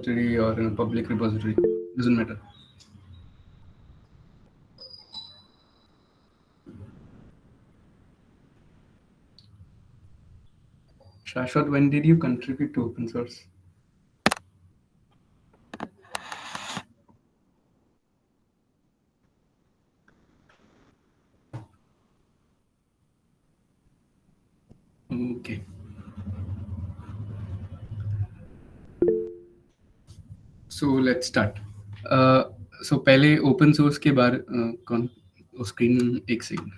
repository or in a public repository, doesn't matter. Shashwat, when did you contribute to open source? Okay. So let's start. So पहले open source के बारे कौन screen एक second.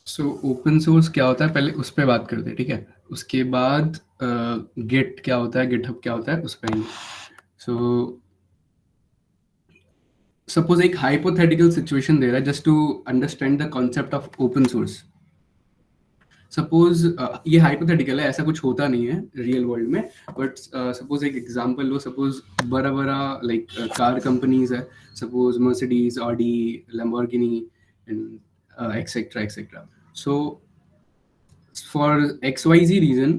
सो open source क्या होता है पहले उस पर बात करते हैं, ठीक है. उसके बाद गिट क्या होता है, गिटहब क्या होता है उस पर. सो सपोज एक हाइपोथेटिकल सिचुएशन दे रहा है just to understand the concept of open source. Suppose ये हाइपोथेटिकल है, ऐसा कुछ होता नहीं है रियल वर्ल्ड में, बट सपोज एक एग्जांपल लो. सपोज बड़ा बड़ा लाइक कार कंपनीज है, suppose Mercedes, Audi, Lamborghini and etcetera etcetera. So for XYZ reason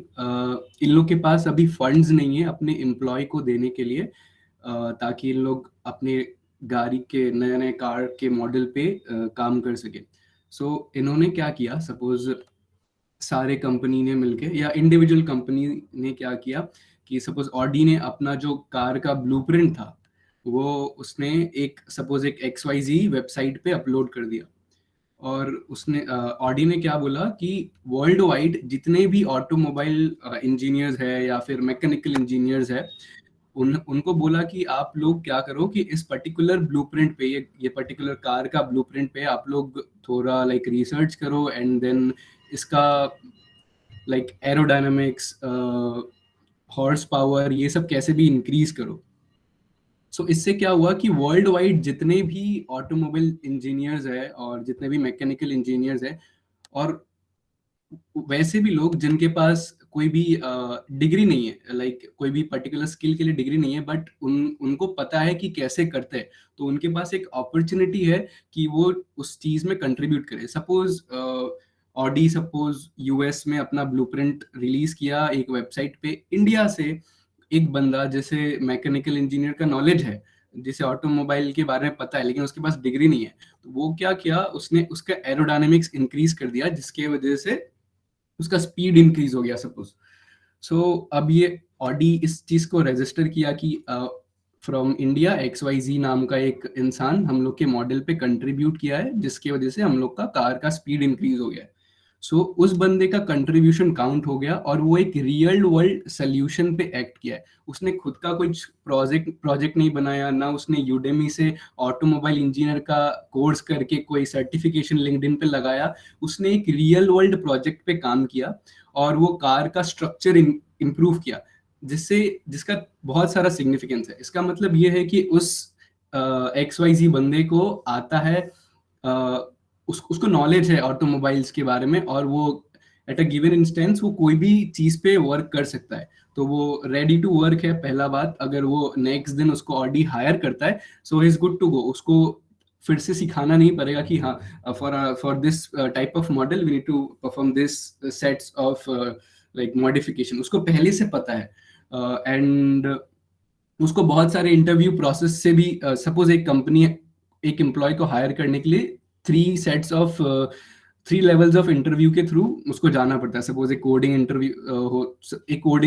इन लोग के पास अभी फंड्स नहीं है अपने एम्प्लॉय को देने के लिए, ताकि इन लोग अपने गाड़ी के नए नए कार के मॉडल पे काम कर सके. सो इन्होंने क्या किया, सपोज सारे कंपनी ने मिलके या इंडिविजुअल कंपनी ने क्या किया कि सपोज ऑडी ने अपना जो कार का ब्लूप्रिंट था वो उसने एक सपोज एक XYZ वेबसाइट पे अपलोड कर दिया. और उसने ऑडी ने क्या बोला कि वर्ल्ड वाइड जितने भी ऑटोमोबाइल इंजीनियर्स है या फिर मैकेनिकल इंजीनियर्स है उनको बोला कि आप लोग क्या करो कि इस पर्टिकुलर ब्लूप्रिंट पे, ये पर्टिकुलर कार का ब्लूप्रिंट पे आप लोग थोड़ा लाइक रिसर्च करो एंड देन इसका लाइक एरोडायनामिक्स, हॉर्स पावर, ये सब कैसे भी इंक्रीज करो. सो इससे क्या हुआ कि वर्ल्ड वाइड जितने भी ऑटोमोबाइल इंजीनियर्स है और जितने भी मैकेनिकल इंजीनियर्स है और वैसे भी लोग जिनके पास कोई भी डिग्री नहीं है, लाइक कोई भी पर्टिकुलर स्किल के लिए डिग्री नहीं है, बट उनको पता है कि कैसे करते हैं, तो उनके पास एक अपॉर्चुनिटी है कि वो उस चीज में कंट्रीब्यूट करे. सपोज ऑडी सपोज यूएस में अपना ब्लूप्रिंट रिलीज किया एक वेबसाइट पे. इंडिया से एक बंदा जैसे मैकेनिकल इंजीनियर का नॉलेज है, जिसे ऑटोमोबाइल के बारे में पता है लेकिन उसके पास डिग्री नहीं है, तो वो क्या किया, उसने उसका एरोडायनेमिक्स इंक्रीज कर दिया जिसके वजह से उसका स्पीड इंक्रीज हो गया सपोज. सो अब ये ऑडी इस चीज को रजिस्टर किया कि फ्रॉम इंडिया XYZ नाम का एक इंसान हम लोग के मॉडल पे कंट्रीब्यूट किया है जिसकी वजह से हम लोग का कार का स्पीड इंक्रीज हो गया है. सो उस बंदे का कंट्रीब्यूशन काउंट हो गया और वो एक रियल वर्ल्ड सोल्यूशन पे एक्ट किया है. उसने खुद का कुछ प्रोजेक्ट नहीं बनाया, ना उसने यूडेमी से ऑटोमोबाइल इंजीनियर का कोर्स करके कोई सर्टिफिकेशन लिंक्डइन पे लगाया. उसने एक रियल वर्ल्ड प्रोजेक्ट पे काम किया और वो कार का स्ट्रक्चर इम्प्रूव किया, जिसका बहुत सारा सिग्निफिकेंस है. इसका मतलब ये है कि उस XYZ बंदे को आता है, उसको नॉलेज है ऑटोमोबाइल्स के बारे में और वो एट अ गिवन इंस्टेंस वो कोई भी चीज पे वर्क कर सकता है. तो वो रेडी टू वर्क है पहला बात. अगर वो नेक्स्ट दिन उसको ऑडी हायर करता है so is good to go. उसको फिर से सिखाना नहीं पड़ेगा कि हाँ for this type of model we need to perform this sets of like modification. उसको पहले से पता है. एंड उसको बहुत सारे इंटरव्यू प्रोसेस से भी सपोज एक कंपनी एक एम्प्लॉय को हायर करने के लिए 3 लेवल्स ऑफ इंटरव्यू के थ्रू उसको जाना पड़ता है. सपोज एक कोडिंग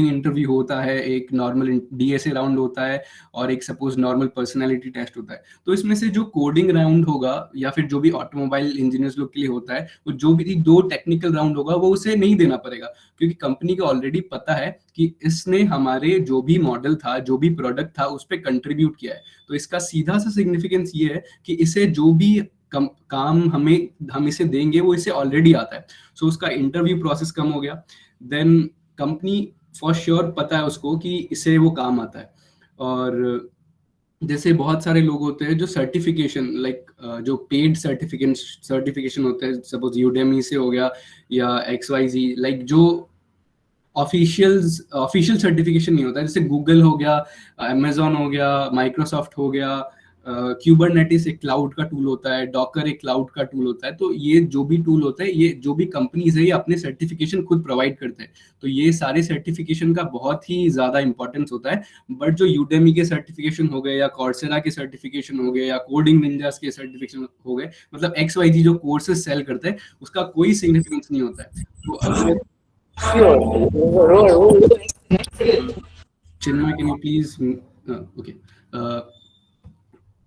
इंटरव्यू होता है, एक नॉर्मल DSA राउंड होता है और एक सपोज नॉर्मल पर्सनालिटी टेस्ट होता है. तो इसमें से जो कोडिंग राउंड होगा या फिर जो भी ऑटोमोबाइल इंजीनियर्स लोग के लिए होता है, वो जो भी 2 टेक्निकल राउंड होगा वो उसे नहीं देना पड़ेगा, क्योंकि कंपनी को ऑलरेडी पता है कि इसने हमारे जो भी मॉडल था, जो भी प्रोडक्ट था, उस पर कंट्रीब्यूट किया है. तो इसका सीधा सा सिग्निफिकेंस ये है कि इसे जो भी काम हम इसे देंगे वो इसे ऑलरेडी आता है, सो उसका इंटरव्यू प्रोसेस कम हो गया। देन कंपनी फॉर श्योर पता है उसको कि इसे वो काम आता है। और जैसे बहुत सारे लोग होते हैं जो सर्टिफिकेशन लाइक जो पेड सर्टिफिकेशन होते हैं, सपोज यूडेमी से हो गया या XYZ, लाइक जो ऑफिशियल सर्टिफिकेशन नहीं होता है, जैसे गूगल हो गया, अमेजोन हो गया, माइक्रोसॉफ्ट हो गया, क्यूबरनेटिस एक क्लाउड का टूल होता है, डॉकर एक क्लाउड का टूल होता है। तो ये जो भी टूल होता है, ये जो भी कंपनीज है, ये अपने सर्टिफिकेशन खुद प्रोवाइड करते हैं। तो ये सारे सर्टिफिकेशन का बहुत ही ज्यादा इंपॉर्टेंस होता है। बट जो यूडेमी के सर्टिफिकेशन हो गए या कॉर्सेरा के सर्टिफिकेशन हो गए या कोडिंग निंजास के सर्टिफिकेशन हो गए, मतलब XYZ जो कोर्सेज सेल करते हैं, उसका कोई सिग्निफिकेंस नहीं होता है। तो अगर चिन्मय कैन यू प्लीज, ओके,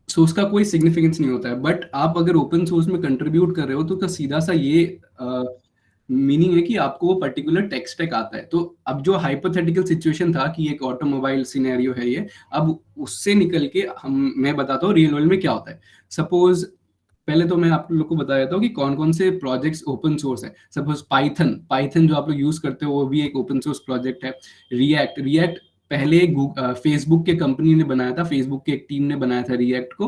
सो उसका कोई सिग्निफिकेंस नहीं होता है। बट आप अगर ओपन सोर्स में कंट्रीब्यूट कर रहे हो तो सीधा सा ये मीनिंग है कि आपको वो पर्टिकुलर टेक स्टैक आता है। तो अब जो हाइपोथेटिकल सिचुएशन था कि एक ऑटोमोबाइल सिनेरियो है ये, अब उससे निकल के मैं बताता हूँ रियल वर्ल्ड में क्या होता है। सपोज पहले तो मैं आप लोग को बता देता हूँ कि कौन कौन से प्रोजेक्ट्स ओपन सोर्स है। सपोज पाइथन जो आप लोग यूज करते हो वो भी एक ओपन सोर्स प्रोजेक्ट है। रिएक्ट पहले फेसबुक के कंपनी ने बनाया था, फेसबुक की एक टीम ने बनाया था रिएक्ट को।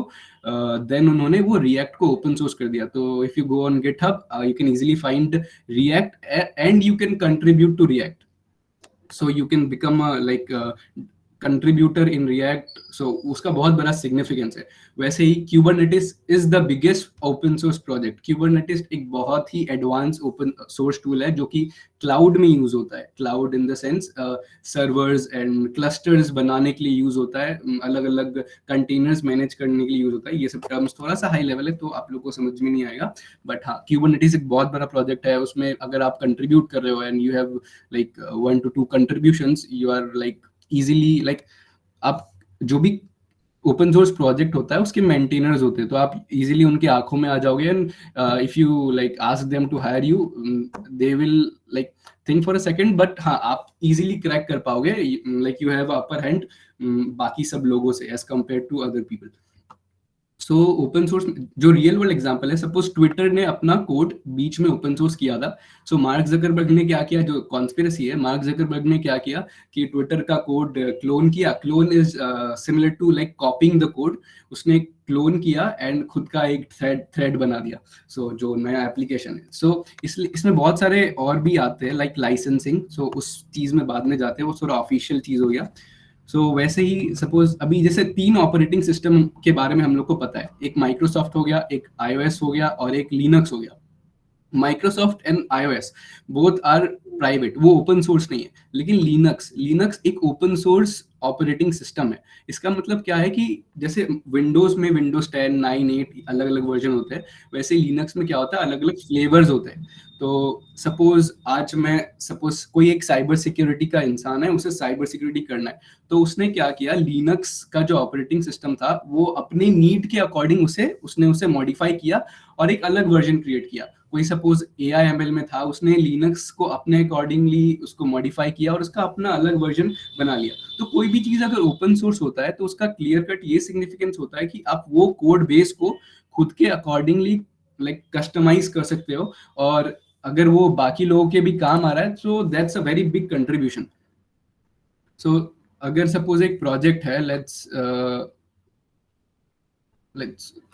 देन उन्होंने वो रिएक्ट को ओपन सोर्स कर दिया। तो if you go on GitHub you can easily find React and you can contribute to React, so you can become a like contributor in React. So उसका बहुत बड़ा सिग्निफिकेंस है। वैसे ही Kubernetes is the biggest open source project. Kubernetes एक बहुत ही advance open source tool है जो कि क्लाउड में यूज होता है। Cloud in the sense servers and clusters बनाने के लिए यूज होता है, अलग अलग कंटेनर्स मैनेज करने के लिए यूज होता है। ये सब टर्म्स थोड़ा सा हाई लेवल है तो आप लोग को समझ में नहीं आएगा। बट हाँ, क्यूबरनेटिस एक बहुत बड़ा प्रोजेक्ट है। उसमें अगर आप कंट्रीब्यूट कर रहे हो and you have like 1 to 2 contributions, you are like easily like आप जो भी ओपन सोर्स प्रोजेक्ट होता है उसके मेंटेनर्स होते हैं, तो आप इजीली उनके आंखों में आ जाओगे। And if you like ask them to hire you, they will like think for a second, but हाँ आप इजीली क्रैक कर पाओगे, like you have upper hand बाकी सब लोगों से as compared to other people. So open source जो real world example है, सपोज ट्विटर ने अपना कोड बीच में ओपन सोर्स किया था। सो मार्क जकरबर्ग ने क्या किया, जो कॉन्स्पिरेसी है, मार्क जकरबर्ग ने क्या किया कि ट्विटर का कोड क्लोन किया। Clone is similar to like copying the code. उसने क्लोन किया एंड खुद का एक थ्रेड बना दिया। सो जो नया एप्लीकेशन है, सो इसलिए इसमें बहुत सारे और भी आते हैं लाइक लाइसेंसिंग। सो उस चीज में बाद में जाते हैं, वो थोड़ा ऑफिशियल चीज हो गया। सो वैसे ही सपोज अभी जैसे 3 ऑपरेटिंग सिस्टम के बारे में हम लोग को पता है, एक माइक्रोसॉफ्ट हो गया, एक iOS हो गया और एक लिनक्स हो गया। Microsoft and iOS both are private, वो ओपन सोर्स नहीं है। लेकिन लिनक्स एक ओपन सोर्स ऑपरेटिंग सिस्टम है। इसका मतलब क्या है कि जैसे विंडोज में विंडोज 10, 9, 8 अलग अलग वर्जन होते हैं, वैसे लिनक्स में क्या होता है, अलग अलग फ्लेवर्स होते हैं। तो सपोज कोई एक साइबर सिक्योरिटी का इंसान है, उसे साइबर सिक्योरिटी करना है, तो उसने क्या किया, लिनक्स का जो ऑपरेटिंग सिस्टम था वो अपने नीड के अकॉर्डिंग उसने उसे मॉडिफाई किया और एक अलग वर्जन क्रिएट किया। कोई सपोज AIML में था, उसने लिनक्स को अपने अकॉर्डिंगली उसको मॉडिफाई किया और उसका अपना अलग वर्जन बना लिया। तो कोई भी चीज अगर ओपन सोर्स होता है तो उसका क्लियर कट ये सिग्निफिकेंस होता है कि आप वो कोड बेस को खुद के अकॉर्डिंगली लाइक कस्टमाइज कर सकते हो। और अगर वो बाकी लोगों के भी काम आ रहा है, so that's a very big contribution. So अगर सपोज एक प्रोजेक्ट है, लेट्स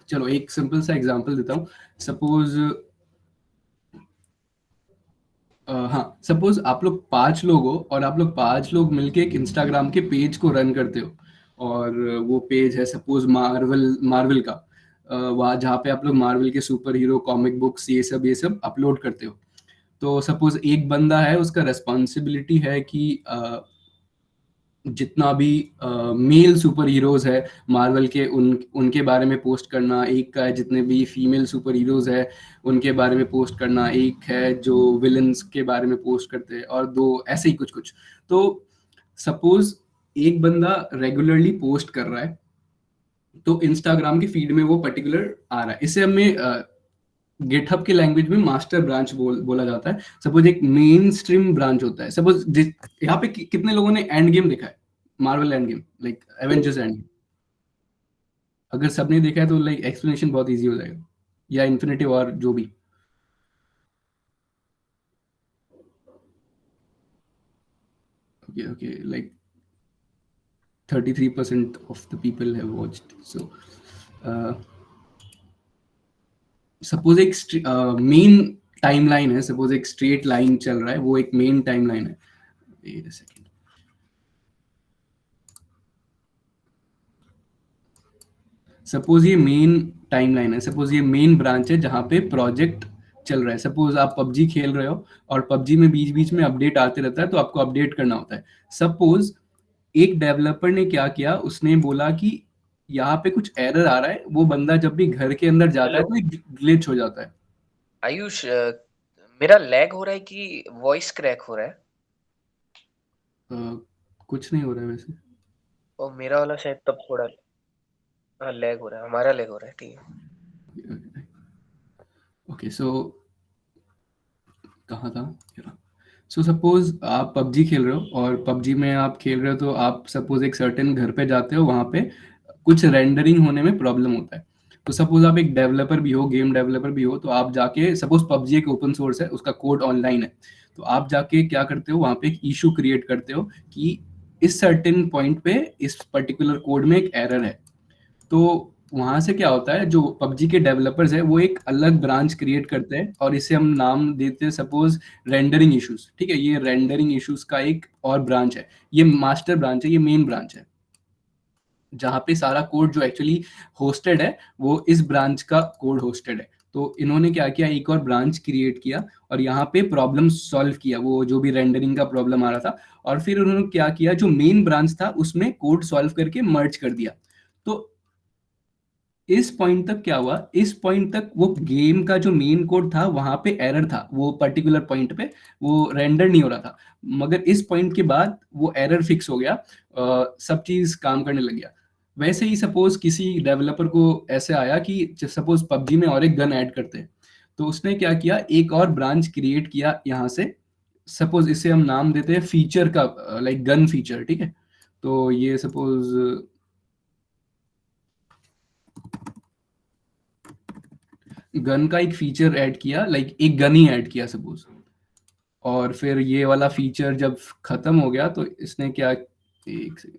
चलो एक सिंपल सा एग्जांपल देता हूँ। सपोज हाँ, सपोज आप लोग 5 लोग हो और आप लोग 5 लोग मिलके एक इंस्टाग्राम के पेज को रन करते हो। और वो पेज है सपोज मार्वल का, वहाँ जहाँ पे आप लोग मार्वल के सुपर हीरो कॉमिक बुक्स ये सब अपलोड करते हो। तो सपोज एक बंदा है, उसका रेस्पॉन्सिबिलिटी है कि जितना भी मेल सुपर हीरोज है मार्वल के, उनके बारे में पोस्ट करना। एक का है जितने भी फीमेल सुपर हीरोज है उनके बारे में पोस्ट करना। एक है जो विलन्स के बारे में पोस्ट करते हैं, और 2 ऐसे ही कुछ कुछ। तो सपोज एक बंदा रेगुलरली पोस्ट कर रहा है तो इंस्टाग्राम के फीड में वो पर्टिकुलर आ रहा है। इसे हमें गिटहब के लैंग्वेज में मास्टर ब्रांच बोला जाता है। सपोज एक मेन स्ट्रीम ब्रांच होता है। सपोज यहाँ पे कितने लोगों ने एंड गेम देखा है, Marvel end game, like Avengers end game? अगर सबने देखा है तो लाइक एक्सप्लेनेशन बहुत इजी हो जाएगा। या इन्फिनिटिव और जो भी. Okay, like 33% of the people have watched. So uh, suppose एक मेन टाइमलाइन है, सपोज एक स्ट्रेट लाइन चल रहा है, वो एक मेन टाइमलाइन है. Wait a second. सपोज ये मेन टाइमलाइन है, सपोज ये मेन ब्रांच है जहाँ पे प्रोजेक्ट चल रहा है. सपोज आप पबजी खेल रहे हो और पबजी में बीच बीच में अपडेट आते रहता है, तो आपको अपडेट करना होता है. सपोज एक डेवलपर ने क्या किया, उसने बोला कि यहाँ पे कुछ एरर आ रहा है, वो बंदा जब भी घर के अंदर जाता है हेलो तो एक ग्लिच हो जाता है. आयुष, मेरा लैग हो रहा है कि वॉइस क्रैक हो रहा है? कुछ नहीं हो रहा है वैसे. और मेरा वाला शायद तब थोड़ा लैग हो रहा है, हमारा लैग हो रहा है, ठीक है। ओके, सो कहाँ था. सो सपोज आप पबजी खेल रहे हो और पबजी में आप खेल रहे हो, तो आप सपोज एक सर्टेन घर पे जाते हो, वहाँ पे कुछ रेंडरिंग होने में प्रॉब्लम होता है. तो सपोज आप एक डेवलपर भी हो, गेम डेवलपर भी हो, तो आप जाके सपोज पबजी एक ओपन सोर्स है, उसका कोड ऑनलाइन है, तो आप जाके क्या करते हो, वहाँ पे एक इशू क्रिएट करते हो कि इस सर्टेन पॉइंट पे इस पर्टिकुलर कोड में एक एरर है. तो वहां से क्या होता है, जो पबजी के डेवलपर्स है वो एक अलग ब्रांच क्रिएट करते हैं और इसे हम नाम देते हैं सपोज रेंडरिंग इश्यूज. ठीक है, ये रेंडरिंग इश्यूज का एक और ब्रांच है, ये मास्टर ब्रांच है, ये मेन ब्रांच है, जहाँ पे सारा कोड जो एक्चुअली होस्टेड है वो इस ब्रांच का कोड होस्टेड है. तो इन्होंने क्या किया, एक और ब्रांच क्रिएट किया और यहाँ पे प्रॉब्लम सॉल्व किया, वो जो भी रेंडरिंग का प्रॉब्लम आ रहा था. और फिर उन्होंने क्या किया, जो मेन ब्रांच था उसमें कोड सॉल्व करके मर्ज कर दिया. तो इस पॉइंट तक क्या हुआ, इस पॉइंट तक वो गेम का जो मेन कोड था वहां पे एरर था, वो पर्टिकुलर पॉइंट पे वो रेंडर नहीं हो रहा था. मगर इस पॉइंट के बाद वो एरर फिक्स हो गया, सब चीज काम करने लग गया. वैसे ही सपोज किसी डेवलपर को ऐसे आया कि सपोज पबजी में और एक गन ऐड करते हैं, तो उसने क्या किया, एक और ब्रांच क्रिएट किया यहाँ से. सपोज इसे हम नाम देते हैं फीचर का, लाइक गन फीचर. ठीक है, तो ये सपोज गन का एक फीचर ऐड किया, लाइक एक गन ही ऐड किया सपोज. और फिर ये वाला फीचर जब खत्म हो गया, तो इसने क्या, एक सेकंड,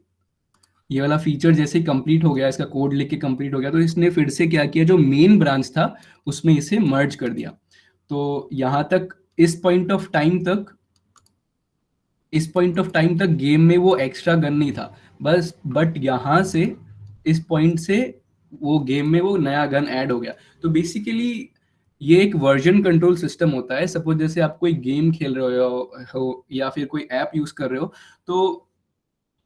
ये वाला फीचर जैसे कंप्लीट हो गया, इसका कोड लिख के कंप्लीट हो गया, तो इसने फिर से क्या किया, जो मेन ब्रांच था उसमें इसे मर्ज कर दिया. तो यहां तक, इस पॉइंट ऑफ टाइम तक, इस पॉइंट ऑफ टाइम तक गेम में वो एक्स्ट्रा गन नहीं था बस, बट यहां से इस पॉइंट से वो गेम में वो नया गन ऐड हो गया. तो बेसिकली ये एक वर्जन कंट्रोल सिस्टम होता है. सपोज जैसे आप कोई गेम खेल रहे हो या फिर कोई ऐप यूज कर रहे हो, तो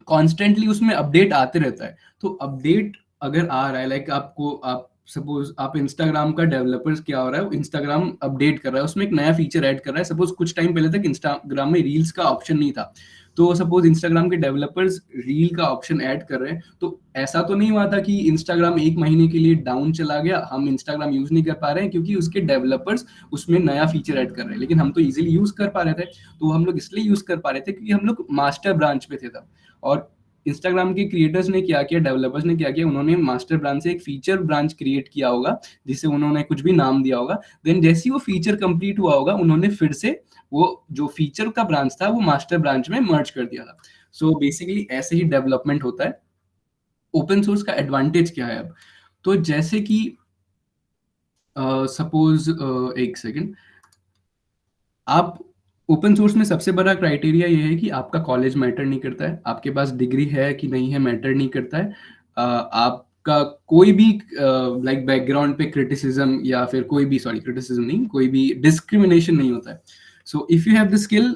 कॉन्स्टेंटली उसमें अपडेट आते रहता है. तो अपडेट अगर आ रहा है, लाइक आपको, आप सपोज आप इंस्टाग्राम का डेवलपर्स क्या हो रहा है, इंस्टाग्राम अपडेट कर रहा है, उसमें एक नया फीचर ऐड कर रहा है. सपोज कुछ टाइम पहले तक इंस्टाग्राम में रील्स का ऑप्शन नहीं था, तो सपोज इंस्टाग्राम के डेवलपर्स रील का ऑप्शन ऐड कर रहे हैं. तो ऐसा तो नहीं हुआ था कि इंस्टाग्राम एक महीने के लिए डाउन चला गया, हम इंस्टाग्राम यूज नहीं कर पा रहे हैं क्योंकि उसके डेवलपर्स उसमें नया फीचर ऐड कर रहे हैं, लेकिन हम तो इजीली यूज कर पा रहे थे. तो हम लोग इसलिए यूज कर पा रहे थे क्योंकि हम लोग मास्टर ब्रांच पे थे तब. और इंस्टाग्राम के क्रिएटर्स ने क्या किया, डेवलपर्स ने क्या किया, उन्होंने मास्टर ब्रांच से एक फीचर ब्रांच क्रिएट किया होगा, जिसे उन्होंने कुछ भी नाम दिया होगा. देन जैसे ही वो फीचर कंप्लीट हुआ होगा, उन्होंने फिर से वो जो फीचर का ब्रांच था वो मास्टर ब्रांच में मर्ज कर दिया था. सो बेसिकली ऐसे ही डेवलपमेंट होता है. ओपन सोर्स का एडवांटेज क्या है अब, तो जैसे कि सपोज एक सेकेंड, आप ओपन सोर्स में सबसे बड़ा क्राइटेरिया ये है कि आपका कॉलेज मैटर नहीं करता है, आपके पास डिग्री है कि नहीं है मैटर नहीं करता है. आपका कोई भी लाइक बैकग्राउंड पे क्रिटिसिज्म या फिर कोई भी, सॉरी क्रिटिसिज्म नहीं, कोई भी डिस्क्रिमिनेशन नहीं होता है. So if you have the skill,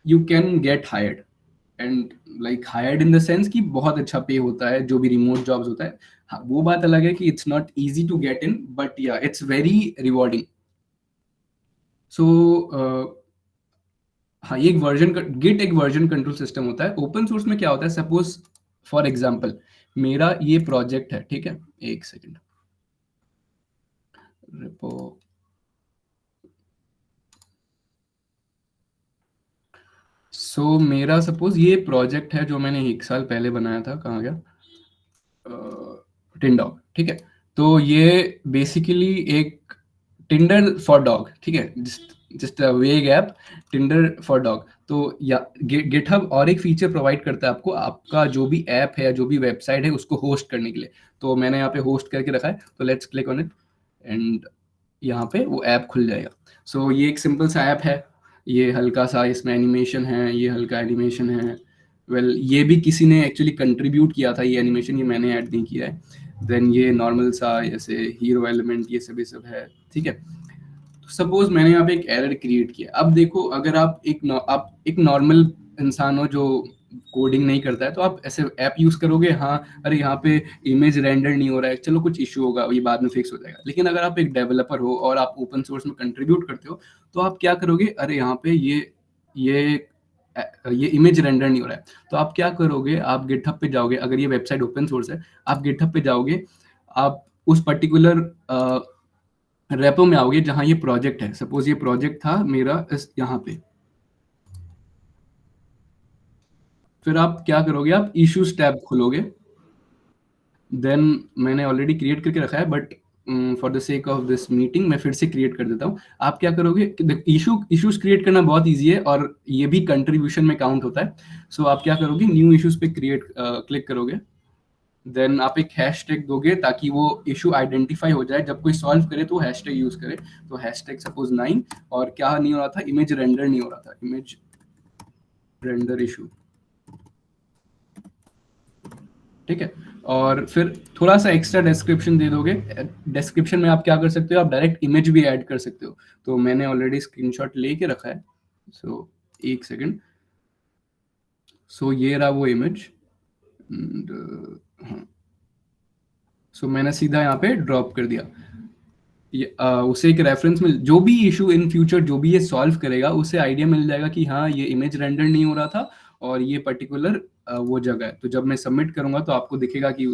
you can get hired. And like hired in the sense कि बहुत अच्छा पे होता है, जो भी रिमोट जॉब्स होता है. हाँ, वो बात अलग है कि it's not easy to get in, but yeah it's very rewarding. So हाँ, ये एक वर्जन, गिट एक वर्जन कंट्रोल सिस्टम होता है. ओपन सोर्स में क्या होता है, सपोज फॉर एग्जांपल मेरा ये प्रोजेक्ट है, ठीक है, एक सेकंड, रिपो. सो मेरा सपोज ये प्रोजेक्ट है जो मैंने 1 साल पहले बनाया था, कहाँ गया, टिंडॉग. ठीक है, तो ये बेसिकली एक टिंडर फॉर डॉग, ठीक है, जस्ट वेग ऐप, टिंडर फॉर डॉग। तो या गिटहब और एक फीचर प्रोवाइड करता है आपको, आपका जो भी ऐप है या जो भी वेबसाइट है उसको होस्ट करने के लिए। तो मैंने यहाँ पे होस्ट करके रखा है, तो let's click on it and यहाँ पे वो ऐप खुल जाएगा। सो ये एक सिंपल सा ऐप है, ये हल्का सा इसमें एनिमेशन है, ये हल्का एनिमेशन है। वेल ये भी किसी ने एक्चुअली कंट्रीब्यूट किया था, ये एनिमेशन, ये मैंने ऐड नहीं किया है। देन ये नॉर्मल सा ऐसे हीरो एलिमेंट ये सब है, ठीक है। तो सपोज मैंने यहाँ पे एक एरर क्रिएट किया। अब देखो, अगर आप एक नॉर्मल इंसान हो जो कोडिंग नहीं करता है, तो आप ऐसे ऐप यूज करोगे, हाँ अरे यहाँ पे इमेज रेंडर नहीं हो रहा है, चलो कुछ इशू होगा, ये बाद में फिक्स हो जाएगा। लेकिन अगर आप एक डेवलपर हो और आप ओपन सोर्स में कंट्रीब्यूट करते हो, तो आप क्या करोगे, अरे यहाँ पे ये ये इमेज रेंडर नहीं हो रहा है, तो आप क्या करोगे, आप गिटहब पे जाओगे, अगर ये वेबसाइट ओपन सोर्स है, आप गिटहब पे जाओगे, आप उस पर्टिकुलर रेपो में आओगे जहां ये प्रोजेक्ट है। सपोज ये प्रोजेक्ट था मेरा इस यहाँ पे, फिर आप क्या करोगे, आप इश्यूज टैब खोलोगे। देन मैंने ऑलरेडी क्रिएट करके रखा है, but for the sake of this meeting मैं फिर से क्रिएट कर देता हूँ। आप क्या करोगे, इश्यूज क्रिएट करना बहुत ईजी है और ये भी कंट्रीब्यूशन में काउंट होता है। सो आप क्या करोगे, न्यू इश्यूज पे क्लिक करोगे। देन आप एक हैशटैग दोगे ताकि वो इशू आइडेंटिफाई हो जाए, जब कोई सॉल्व करे तो हैशटैग यूज करे। तो हैशटैग सपोज 9, और क्या नहीं हो रहा था, इमेज रेंडर नहीं हो रहा था, इमेज रेंडर इशू, ठीक है। और फिर थोड़ा सा एक्स्ट्रा डिस्क्रिप्शन दे दोगे। डिस्क्रिप्शन में आप क्या कर सकते हो, आप डायरेक्ट इमेज भी ऐड कर सकते हो। तो मैंने ऑलरेडी स्क्रीनशॉट लेके रखा है, सो एक सेकंड। सो ये रहा वो इमेज, हाँ। सो मैंने सीधा यहाँ पे ड्रॉप कर दिया। उसे एक रेफरेंस मिल, जो भी इशू इन फ्यूचर जो भी ये सॉल्व करेगा, उसे आइडिया मिल जाएगा कि हाँ ये इमेज रेंडर नहीं हो रहा था और ये पर्टिकुलर वो जगह है। तो जब मैं सबमिट करूंगा तो आपको दिखेगा कि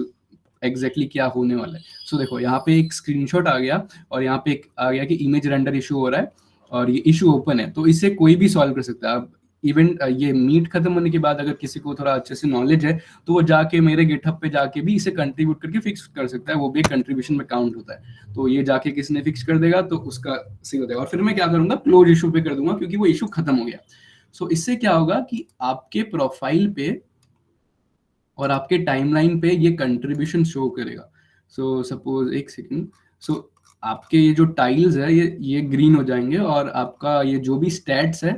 एग्जैक्टली क्या होने वाला है। सो देखो यहाँ पे एक स्क्रीनशॉट आ गया और यहाँ पे एक आ गया कि इमेज रेंडर इशू हो रहा है और ये इशू ओपन है, तो इसे कोई भी सॉल्व कर सकता है। अब इवन ये मीट खत्म होने के बाद अगर किसी को थोड़ा अच्छे से नॉलेज है, तो वो जाके मेरे गिटहब पे जाके भी इसे कंट्रीब्यूट करके फिक्स कर सकता है, वो भी कंट्रीब्यूशन में काउंट होता है। तो ये जाके किसी ने फिक्स कर देगा तो उसका सही हो जाएगा। और फिर मैं क्या करूंगा, क्लोज इशू पे कर दूंगा क्योंकि वो इशू खत्म हो गया। सो इससे क्या होगा कि आपके प्रोफाइल पे और आपके टाइमलाइन पे ये कंट्रीब्यूशन शो करेगा। सो सपोज एक सेकंड, सो आपके ये जो टाइल्स है ये ग्रीन हो जाएंगे और आपका ये जो भी स्टैट्स है,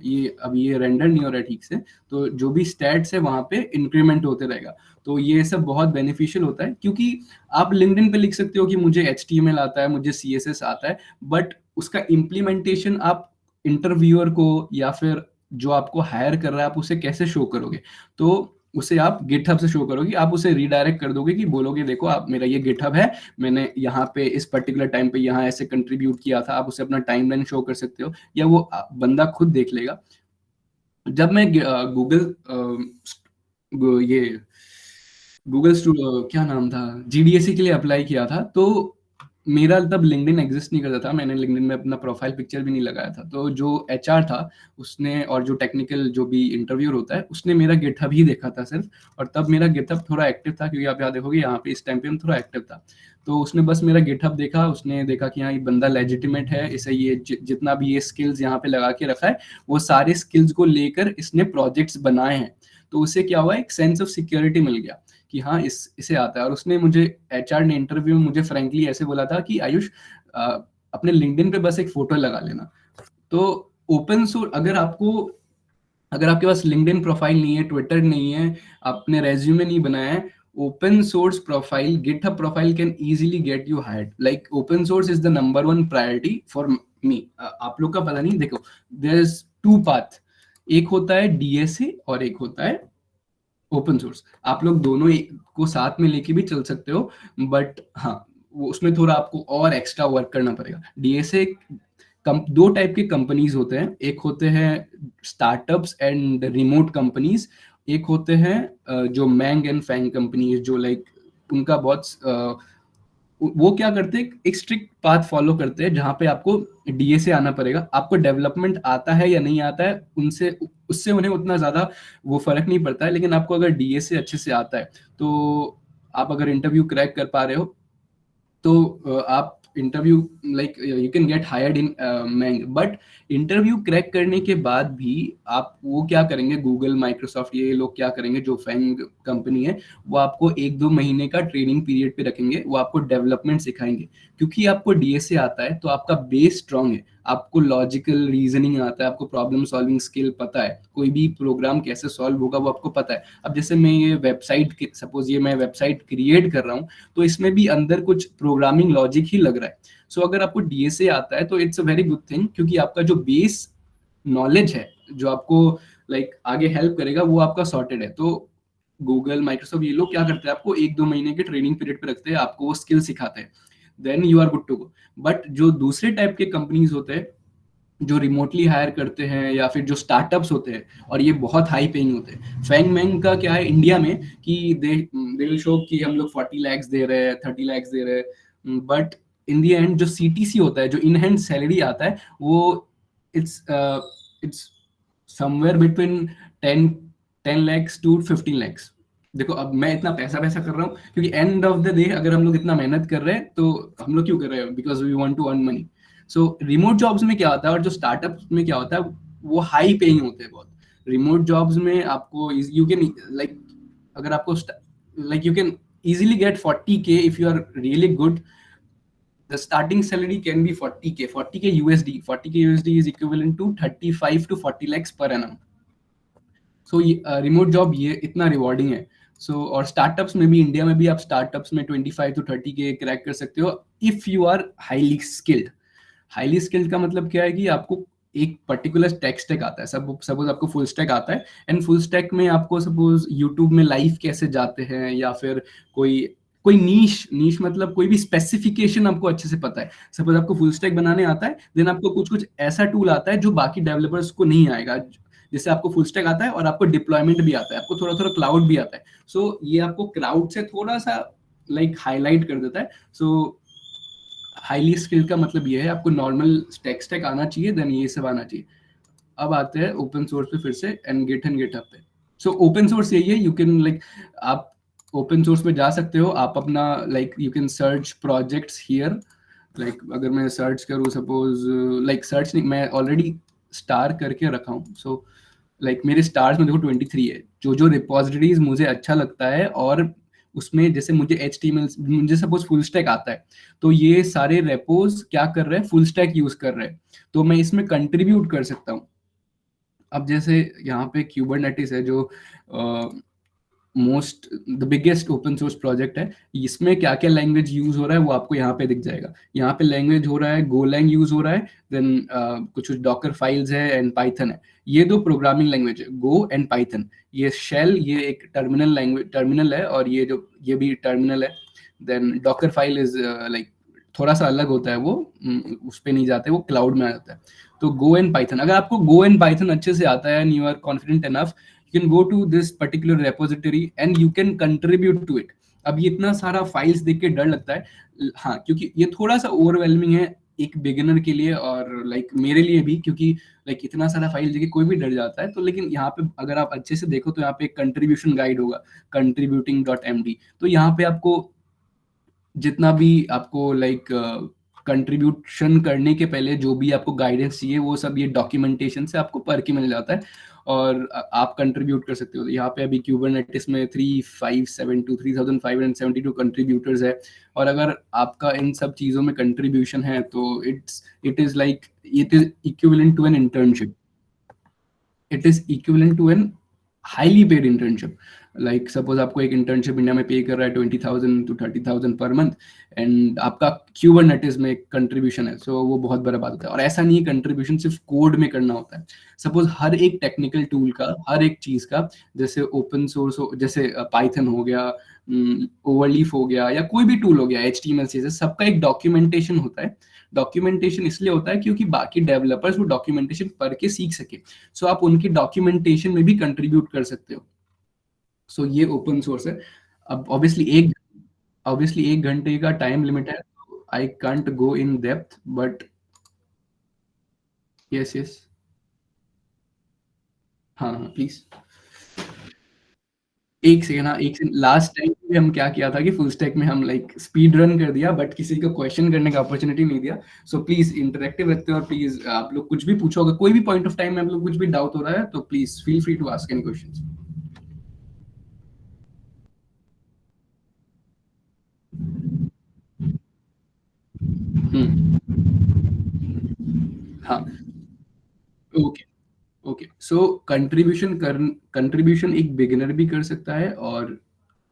ये अब ये रेंडर नहीं हो रहा है ठीक से, तो जो भी स्टैट्स है वहां पे इंक्रीमेंट होते रहेगा। तो ये सब बहुत बेनिफिशियल होता है, क्योंकि आप लिंक्डइन पे लिख सकते हो कि मुझे HTML आता है, मुझे CSS आता है, बट उसका इम्प्लीमेंटेशन आप इंटरव्यूअर को या फिर जो आपको हायर कर रहा है आप उसे कैसे शो करोगे। तो उसे आप गिटहब से शो करोगे, आप उसे रिडायरेक्ट कर दोगे कि बोलोगे देखो आप, मेरा ये गिटहब है, मैंने यहाँ पे इस पर्टिकुलर टाइम पे यहाँ ऐसे कंट्रीब्यूट किया था। आप उसे अपना टाइमलाइन शो कर सकते हो या वो बंदा खुद देख लेगा। जब मैं गूगल ये गूगल क्या नाम था, GDSE के लिए अप्लाई किया था, तो मेरा तब लिंक्डइन एग्जिस्ट नहीं करता था, मैंने लिंक्डइन में अपना प्रोफाइल पिक्चर भी नहीं लगाया था। तो जो HR था उसने, और जो टेक्निकल जो भी इंटरव्यूअर होता है उसने मेरा गिटहब ही देखा था सिर्फ, और तब मेरा गिटहब थोड़ा एक्टिव था, क्योंकि आप याद देखोगे यहाँ पे इस टाइम पे मैं थोड़ा एक्टिव था। तो उसने बस मेरा गिटहब देखा, उसने देखा कि हाँ ये बंदा लेजिटिमेट है, इसे ये जितना भी ये स्किल्स यहाँ पे लगा के रखा है वो सारे स्किल्स को लेकर इसने प्रोजेक्ट्स बनाए हैं। तो उसे क्या हुआ, एक सेंस ऑफ सिक्योरिटी मिल गया कि हाँ इसे आता है। और उसने मुझे, HR ने इंटरव्यू में मुझे फ्रैंकली ऐसे बोला था कि आयुष अपने लिंक्डइन पे बस एक फोटो लगा लेना। तो ओपन सोर्स, अगर आपके पास लिंक्डइन प्रोफाइल नहीं है, ट्विटर नहीं है, आपने रेज्यूमे नहीं बनाया है, open source profile, GitHub profile can easily get you hired. Like open source is the number 1 priority for me. आप लोग का पता नहीं, देखो देयर इज 2 पाथ, एक होता है DSA और एक होता है ओपन सोर्स। आप लोग दोनों को साथ में लेके भी चल सकते हो, बट हाँ वो उसमें थोड़ा आपको और एक्स्ट्रा वर्क करना पड़ेगा। DSA दो टाइप के कंपनीज होते हैं, एक होते हैं स्टार्टअप्स एंड रिमोट कंपनीज, एक होते हैं जो मैंग एंड फैंग कंपनीज, जो लाइक उनका बहुत वो क्या करते हैं, एक स्ट्रिक्ट पाथ फॉलो करते हैं जहां पे आपको DSA आना पड़ेगा। आपको डेवलपमेंट आता है या नहीं आता है उनसे, उससे उन्हें उतना ज्यादा वो फर्क नहीं पड़ता है, लेकिन आपको अगर DSA अच्छे से आता है तो आप अगर इंटरव्यू क्रैक कर पा रहे हो तो आप interview like you can get hired in MAANG, but interview crack करने के बाद भी आप वो क्या करेंगे, गूगल माइक्रोसॉफ्ट ये लोग क्या करेंगे, जो फैंग कंपनी है वो आपको 1-2 महीने का ट्रेनिंग पीरियड पे रखेंगे, वो आपको डेवलपमेंट सिखाएंगे, क्योंकि आपको डीएसए आता है तो आपका बेस स्ट्रांग है, आपको लॉजिकल रीजनिंग आता है, आपको प्रॉब्लम सॉल्विंग स्किल पता है, कोई भी प्रोग्राम कैसे सॉल्व होगा वो आपको पता है। अब जैसे मैं ये वेबसाइट, सपोज ये मैं वेबसाइट क्रिएट कर रहा हूँ, तो इसमें भी अंदर कुछ प्रोग्रामिंग लॉजिक ही लग रहा है। सो अगर आपको डीएसए आता है तो it's a very good thing, क्योंकि आपका जो बेस नॉलेज है जो आपको आगे हेल्प करेगा वो आपका सॉर्टेड है। तो गूगल माइक्रोसॉफ्ट ये लोग क्या करते हैं, आपको 1-2 महीने के ट्रेनिंग पीरियड पे रखते हैं, आपको वो स्किल सिखाते हैं, then you are good to go. But जो दूसरे टाइप के कंपनीज होते हैं जो रिमोटली हायर करते हैं या फिर जो स्टार्टअप्स होते हैं और ये बहुत हाई पेइंग होते हैं, फैंग मैंग का क्या है इंडिया में कि दे विल शो कि हम लोग 40 lakhs दे रहे हैं, 30 lakhs दे रहे हैं, बट इन दी एंड जो सीटीसी होता है, जो इन हैंड सैलरी आता है, वो it's it's somewhere between 10 lakhs to 15 lakhs। देखो अब मैं इतना पैसा पैसा कर रहा हूँ क्योंकि एंड ऑफ द डे अगर हम लोग इतना मेहनत कर रहे हैं तो हम लोग क्यों कर रहे हैं, because we want to earn money. So remote jobs में क्या होता है और जो स्टार्टअप में क्या होता है, वो हाई पेइंग होते हैं बहुत। रिमोट जॉब्स में आपको यू कैन अगर आपको you can easily get 40K if you are really good. The starting salary can be 40K, 40K USD, 40K USD is equivalent to 35 to 40 lakhs per annum. So remote job ये इतना rewarding है। और startups में भी, India में भी आप startups में 25 to 30K क्रैक कर सकते हो if you are highly skilled. Highly skilled का मतलब क्या है कि आपको एक पर्टिकुलर टेक स्टैक आता है, सपोज आपको फुल स्टैक आता है, एंड फुल स्टैक में आपको सपोज यूट्यूब में लाइव कैसे जाते हैं, या फिर कोई कोई नीश नीश मतलब कोई भी स्पेसिफिकेशन आपको अच्छे से पता है। सपोज आपको फुल स्टैक बनाने आता है, देन आपको कुछ कुछ ऐसा टूल आता है जो बाकी डेवलपर्स को नहीं आएगा। जैसे आपको फुल स्टैक आता है और आपको डिप्लॉयमेंट भी आता है, आपको थोड़ा थोड़ा क्लाउड भी आता है। सो ये आपको क्राउड से थोड़ा सा हाईलाइट कर देता है। सो हाईली स्किल्ड का मतलब ये है, आपको नॉर्मल स्टैक आना चाहिए, देन ये सब आना चाहिए। अब आते हैं ओपन सोर्स पे फिर से, एंड गिटहब पे। सो ओपन सोर्स यही है, यू कैन आप ओपन सोर्स पे जा सकते हो, आप अपना you can search projects here. अगर मैं सर्च करूँ सपोज, सर्च नहीं, मैं ऑलरेडी स्टार करके रखा हूँ। सो मेरे स्टार्स में देखो 23 है, जो जो रिपोजिटरीज मुझे अच्छा लगता है, और उसमें जैसे मुझे HTML, मुझे सपोज फुल स्टैक आता है, तो ये सारे रेपोज क्या कर रहे हैं, फुल स्टैक यूज कर रहे हैं, तो मैं इसमें कंट्रीब्यूट कर सकता हूँ। अब जैसे यहाँ पे क्यूबरनेटिस है, जो most the biggest open source project है, इसमें क्या क्या लैंग्वेज यूज हो रहा है वो आपको यहाँ पे दिख जाएगा। यहाँ पे लैंग्वेज हो रहा है गोलैंग यूज हो रहा है, देन कुछ डॉकर फाइल्स है, एंड पाइथन है। ये दो प्रोग्रामिंग लैंग्वेज है, गो एंड पाइथन। ये शेल, ये एक टर्मिनल लैंग्वेज, टर्मिनल है, और ये भी टर्मिनल है। देन डॉकर फाइल इज थोड़ा सा अलग होता है, वो उस पे नहीं जाते, वो क्लाउड में आ जाता है। तो गो एंड पाइथन, अगर आपको गो एंड पाइथन अच्छे से आता है and you are confident enough, you can go to this particular repository and you can contribute to it। अब ये इतना सारा फाइल्स देख के डर लगता है, हाँ, क्योंकि ये थोड़ा सा ओवरवेलमिंग है एक बिगिनर के लिए, और मेरे लिए भी, क्योंकि इतना सारा फाइल देख के कोई भी डर जाता है। तो लेकिन यहाँ पे अगर आप अच्छे से देखो तो यहाँ पे एक कंट्रीब्यूशन गाइड होगा, contributing.md। तो यहाँ पे आपको जितना भी आपको कंट्रीब्यूशन करने के पहले जो भी आपको गाइडेंस चाहिए, वो सब ये डॉक्यूमेंटेशन से आपको पढ़ के मिल जाता है, और आप कंट्रीब्यूट कर सकते हो। यहाँ पे अभी क्यूबरनेटिस में 3572 कंट्रीब्यूटर्स है, और अगर आपका इन सब चीज़ों में कंट्रीब्यूशन है तो it is equivalent to an internship. It is equivalent to an highly paid internship. Suppose आपको एक इंटर्नशिप इंडिया में पे कर रहा है 20,000 to 30,000 पर मंथ, एंड आपका क्यूबरनेटिस में कंट्रीब्यूशन है, सो वो बहुत बड़ा बात होता है। और ऐसा नहीं है कंट्रीब्यूशन सिर्फ कोड में करना होता है, सपोज हर एक टेक्निकल टूल का, हर एक चीज का, जैसे ओपन सोर्स जैसे पाइथन हो गया, ओवरलीफ हो गया, या कोई भी टूल हो गया, HTML CSS, सबका एक डॉक्यूमेंटेशन होता है। डॉक्यूमेंटेशन इसलिए होता है क्योंकि बाकी डेवलपर्स वो डॉक्यूमेंटेशन पढ़ के सीख सके। सो आप उनकी डॉक्यूमेंटेशन में भी कंट्रीब्यूट कर सकते हो। सो ये ओपन सोर्स है। अब ऑब्वियसली 1 घंटे का टाइम लिमिट है, I can't go in depth, but yes yes, हाँ हाँ प्लीज। एक सेकंड, हाँ, एक सेकंड, लास्ट टाइम भी हम क्या किया था कि फुल स्टैक में हम लाइक स्पीड रन कर दिया, बट किसी को क्वेश्चन करने का अपॉर्चुनिटी नहीं दिया। सो प्लीज इंटरेक्टिव रखते हो, और प्लीज आप लोग कुछ भी पूछो, अगर कोई भी पॉइंट ऑफ टाइम में आप लोग कुछ भी डाउट हो रहा है तो please feel free to ask any questions. Hmm. हाँ। ओके। ओके, सो कंट्रीब्यूशन एक बिगिनर भी कर सकता है, और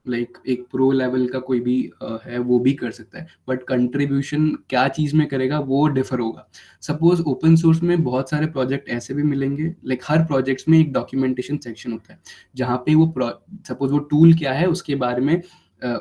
लाइक एक प्रो लेवल का कोई भी है वो भी कर सकता है, बट कंट्रीब्यूशन क्या चीज में करेगा वो डिफर होगा। सपोज ओपन सोर्स में बहुत सारे प्रोजेक्ट ऐसे भी मिलेंगे, लाइक हर प्रोजेक्ट्स में एक डॉक्यूमेंटेशन सेक्शन होता है, जहाँ पे वो सपोज वो टूल क्या है उसके बारे में अ,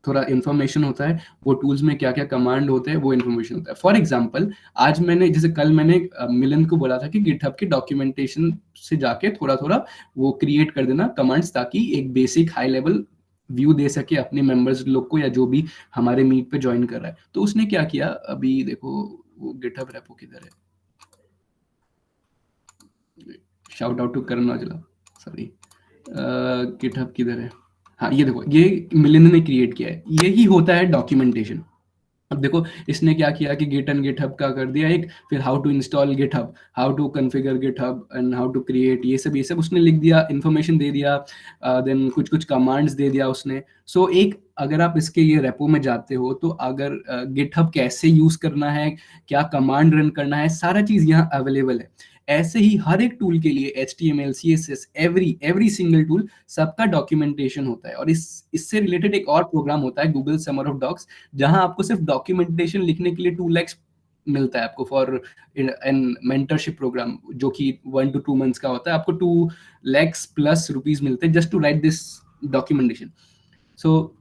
थोड़ा इन्फॉर्मेशन होता है, वो टूल्स में क्या क्या कमांड होते हैं वो इन्फॉर्मेशन होता है। फॉर एग्जाम्पल, आज मैंने जैसे कल मैंने मिलन को बोला था कि गिटहब की डॉक्यूमेंटेशन से जाके थोड़ा थोड़ा वो क्रिएट कर देना कमांड्स, ताकि एक बेसिक हाई लेवल व्यू दे सके अपने मेंबर्स लोग को, या जो भी हमारे मीट पे ज्वाइन कर रहा है। तो उसने क्या किया, अभी देखो वो गिटहब रेपो किधर है, shout out to Karan Aujla, sorry, GitHub किधर है, हाँ ये देखो, ये मिलिंद ने क्रिएट किया है, यही होता है डॉक्यूमेंटेशन। अब देखो इसने क्या किया कि गिट एंड गिटहब का कर दिया एक, फिर how to install GitHub, how to configure GitHub and how to create, ये सब उसने लिख दिया, इन्फॉर्मेशन दे दिया, देन कुछ कुछ कमांड्स दे दिया उसने। सो एक अगर आप इसके ये रेपो में जाते हो तो अगर गिटहब कैसे यूज करना है, क्या कमांड रन करना है, सारा चीज यहाँ अवेलेबल है। ऐसे ही हर एक टूल के लिए HTML CSS every every single tool सबका डॉक्यूमेंटेशन होता है, और इससे रिलेटेड एक और प्रोग्राम होता है गूगल समर ऑफ डॉक्स, जहां आपको सिर्फ डॉक्यूमेंटेशन लिखने के लिए 2 lakhs मिलता है आपको फॉर एन मेंटरशिप प्रोग्राम, जो कि 1 to 2 months का होता है, आपको 2 lakhs+ रुपीज मिलते हैं just to write this documentation. So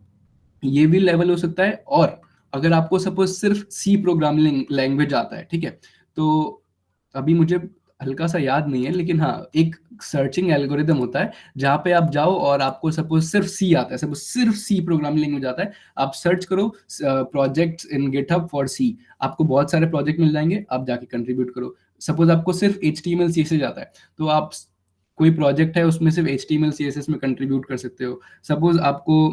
ये भी लेवल हो सकता है। और अगर आपको सपोज सिर्फ सी प्रोग्रामिंग लैंग्वेज आता है, ठीक है, तो अभी मुझे हल्का सा याद नहीं है, लेकिन हाँ एक सर्चिंग एल्गोरिदम होता है जहाँ पे आप जाओ और आपको सपोज सिर्फ सी आता है, सपोज सिर्फ सी प्रोग्रामिंग लैंग्वेज आता है, आप सर्च करो प्रोजेक्ट्स इन गिटहब फॉर सी, आपको बहुत सारे प्रोजेक्ट मिल जाएंगे, आप जाके कंट्रीब्यूट करो। सपोज आपको सिर्फ HTML CSS आता है, तो आप कोई प्रोजेक्ट है उसमें सिर्फ HTML CSS में कंट्रीब्यूट कर सकते हो। सपोज आपको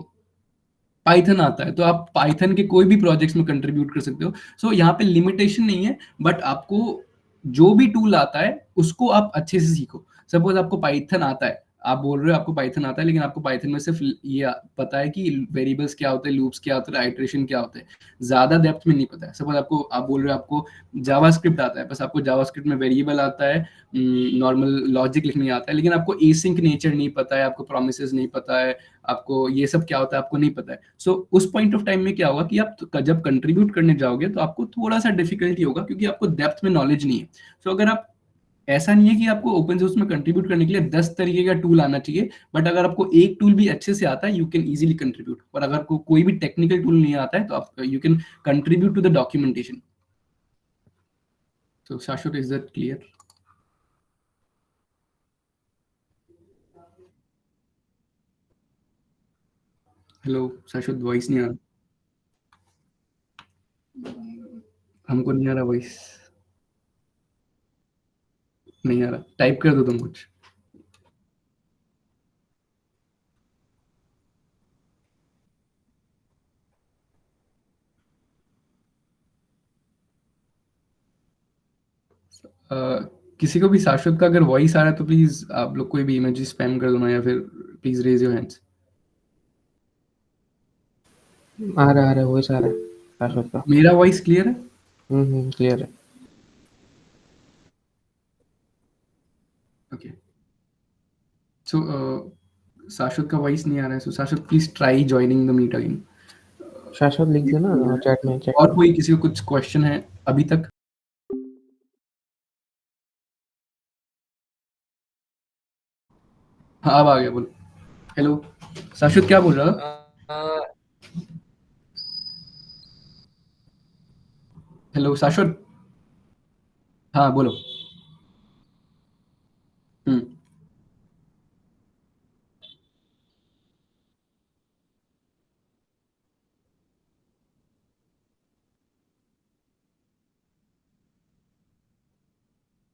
पाइथन आता है, तो आप पाइथन के कोई भी प्रोजेक्ट्स में कंट्रीब्यूट कर सकते हो। सो यहाँ पे लिमिटेशन नहीं है, बट आपको जो भी टूल आता है उसको आप अच्छे से सीखो। सपोज आपको पाइथन आता है, आप बोल रहे हो आपको पाइथन आता है, लेकिन आपको पाइथन में सिर्फ ये पता है कि वेरिएबल्स क्या होते हैं, लूप्स क्या होते हैं, आइटरेशन क्या होते हैं, ज्यादा डेप्थ में नहीं पता है। सपोज आपको, आप बोल रहे हो आपको जावास्क्रिप्ट आता है, बस आपको जावास्क्रिप्ट में वेरिएबल आता है, नॉर्मल लॉजिक लिखने आता है, लेकिन आपको एसिंक नेचर नहीं पता है, आपको प्रोमिसेस नहीं पता है, आपको ये सब क्या होता है आपको नहीं पता है। सो उस पॉइंट ऑफ टाइम में क्या होगा कि आप जब कंट्रीब्यूट करने जाओगे तो आपको थोड़ा सा डिफिकल्टी होगा, क्योंकि आपको डेप्थ में नॉलेज नहीं है। सो अगर आप, ऐसा नहीं है कि आपको ओपन सोर्स में कंट्रीब्यूट करने के लिए 10 तरीके का टूल आना चाहिए, बट अगर आपको एक टूल भी अच्छे से आता है यू कैन इजीली कंट्रीब्यूट, और अगर कोई भी टेक्निकल टूल नहीं आता है तो आप you can contribute to the documentation. So Shashwat, is that clear? Hello Shashwat, voice नहीं आ रहा, हमको नहीं आ रहा वॉइस, नहीं आ रहा, टाइप कर दो तुम कुछ। अ, किसी को भी शाश्वत का अगर वॉइस आ रहा है तो प्लीज आप लोग कोई भी इमेज स्पैम कर दो ना, या फिर प्लीज रेज योर हैंड्स। आ रहा है वॉइस आ रहा है शाश्वत का। मेरा वॉइस क्लियर है? क्लियर है। ओके। सो शाश्वत का वॉइस नहीं आ रहा है, so Shashwat please try joining the meet again. Shashwat लिख देना चैट में, चेक और करो। कोई किसी को कुछ क्वेश्चन है अभी तक? हाँ अब आ गया, बोलो। हेलो शाश्वत, क्या बोल रहा था? अ, हेलो शाश्वत, हाँ बोलो। हम्म।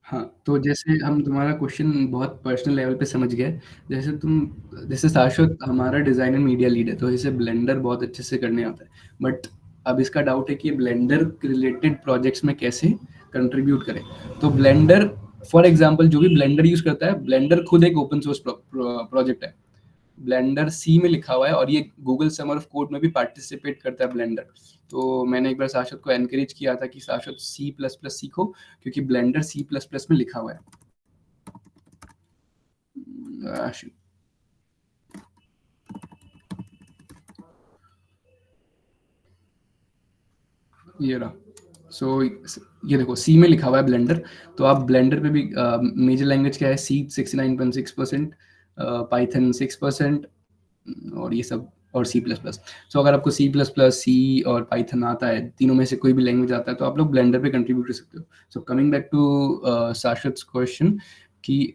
हाँ, तो जैसे हम तुम्हारा क्वेश्चन बहुत पर्सनल लेवल पे समझ गए। जैसे शाश्वत हमारा डिज़ाइन एंड मीडिया लीड है, तो इसे ब्लेंडर बहुत अच्छे से करने आता है। बट अब इसका डाउट है कि ये ब्लेंडर रिलेटेड प्रोजेक्ट्स में कैसे कंट्रीब्यूट करे। तो ब्लेंडर फॉर एग्जांपल जो भी ब्लेंडर यूज़ करता है, ब्लेंडर खुद एक ओपन सोर्स प्रोजेक्ट है। ब्लेंडर सी में लिखा हुआ है और ये गूगल समर ऑफ कोड में भी पार्टिसिपेट करता है ब्लेंडर। तो मैंने एक बार शाश्वत को एनकरेज किया था कि शाश्वत C++ सीखो, क्योंकि ब्लेंडर C++ में लिखा हुआ है। आशु, ये रहा। सो ये देखो सी में लिखा हुआ है ब्लेंडर, तो आप ब्लेंडर पे भी मेजर लैंग्वेज क्या है, सी 69.6%, पाइथन 6%, और ये सब, और C++। सो अगर आपको C++, सी और पाइथन आता है, तीनों में से कोई भी लैंग्वेज आता है, तो आप लोग ब्लेंडर पे कंट्रीब्यूट कर सकते हो। सो कमिंग बैक टू शाश्वत क्वेश्चन, कि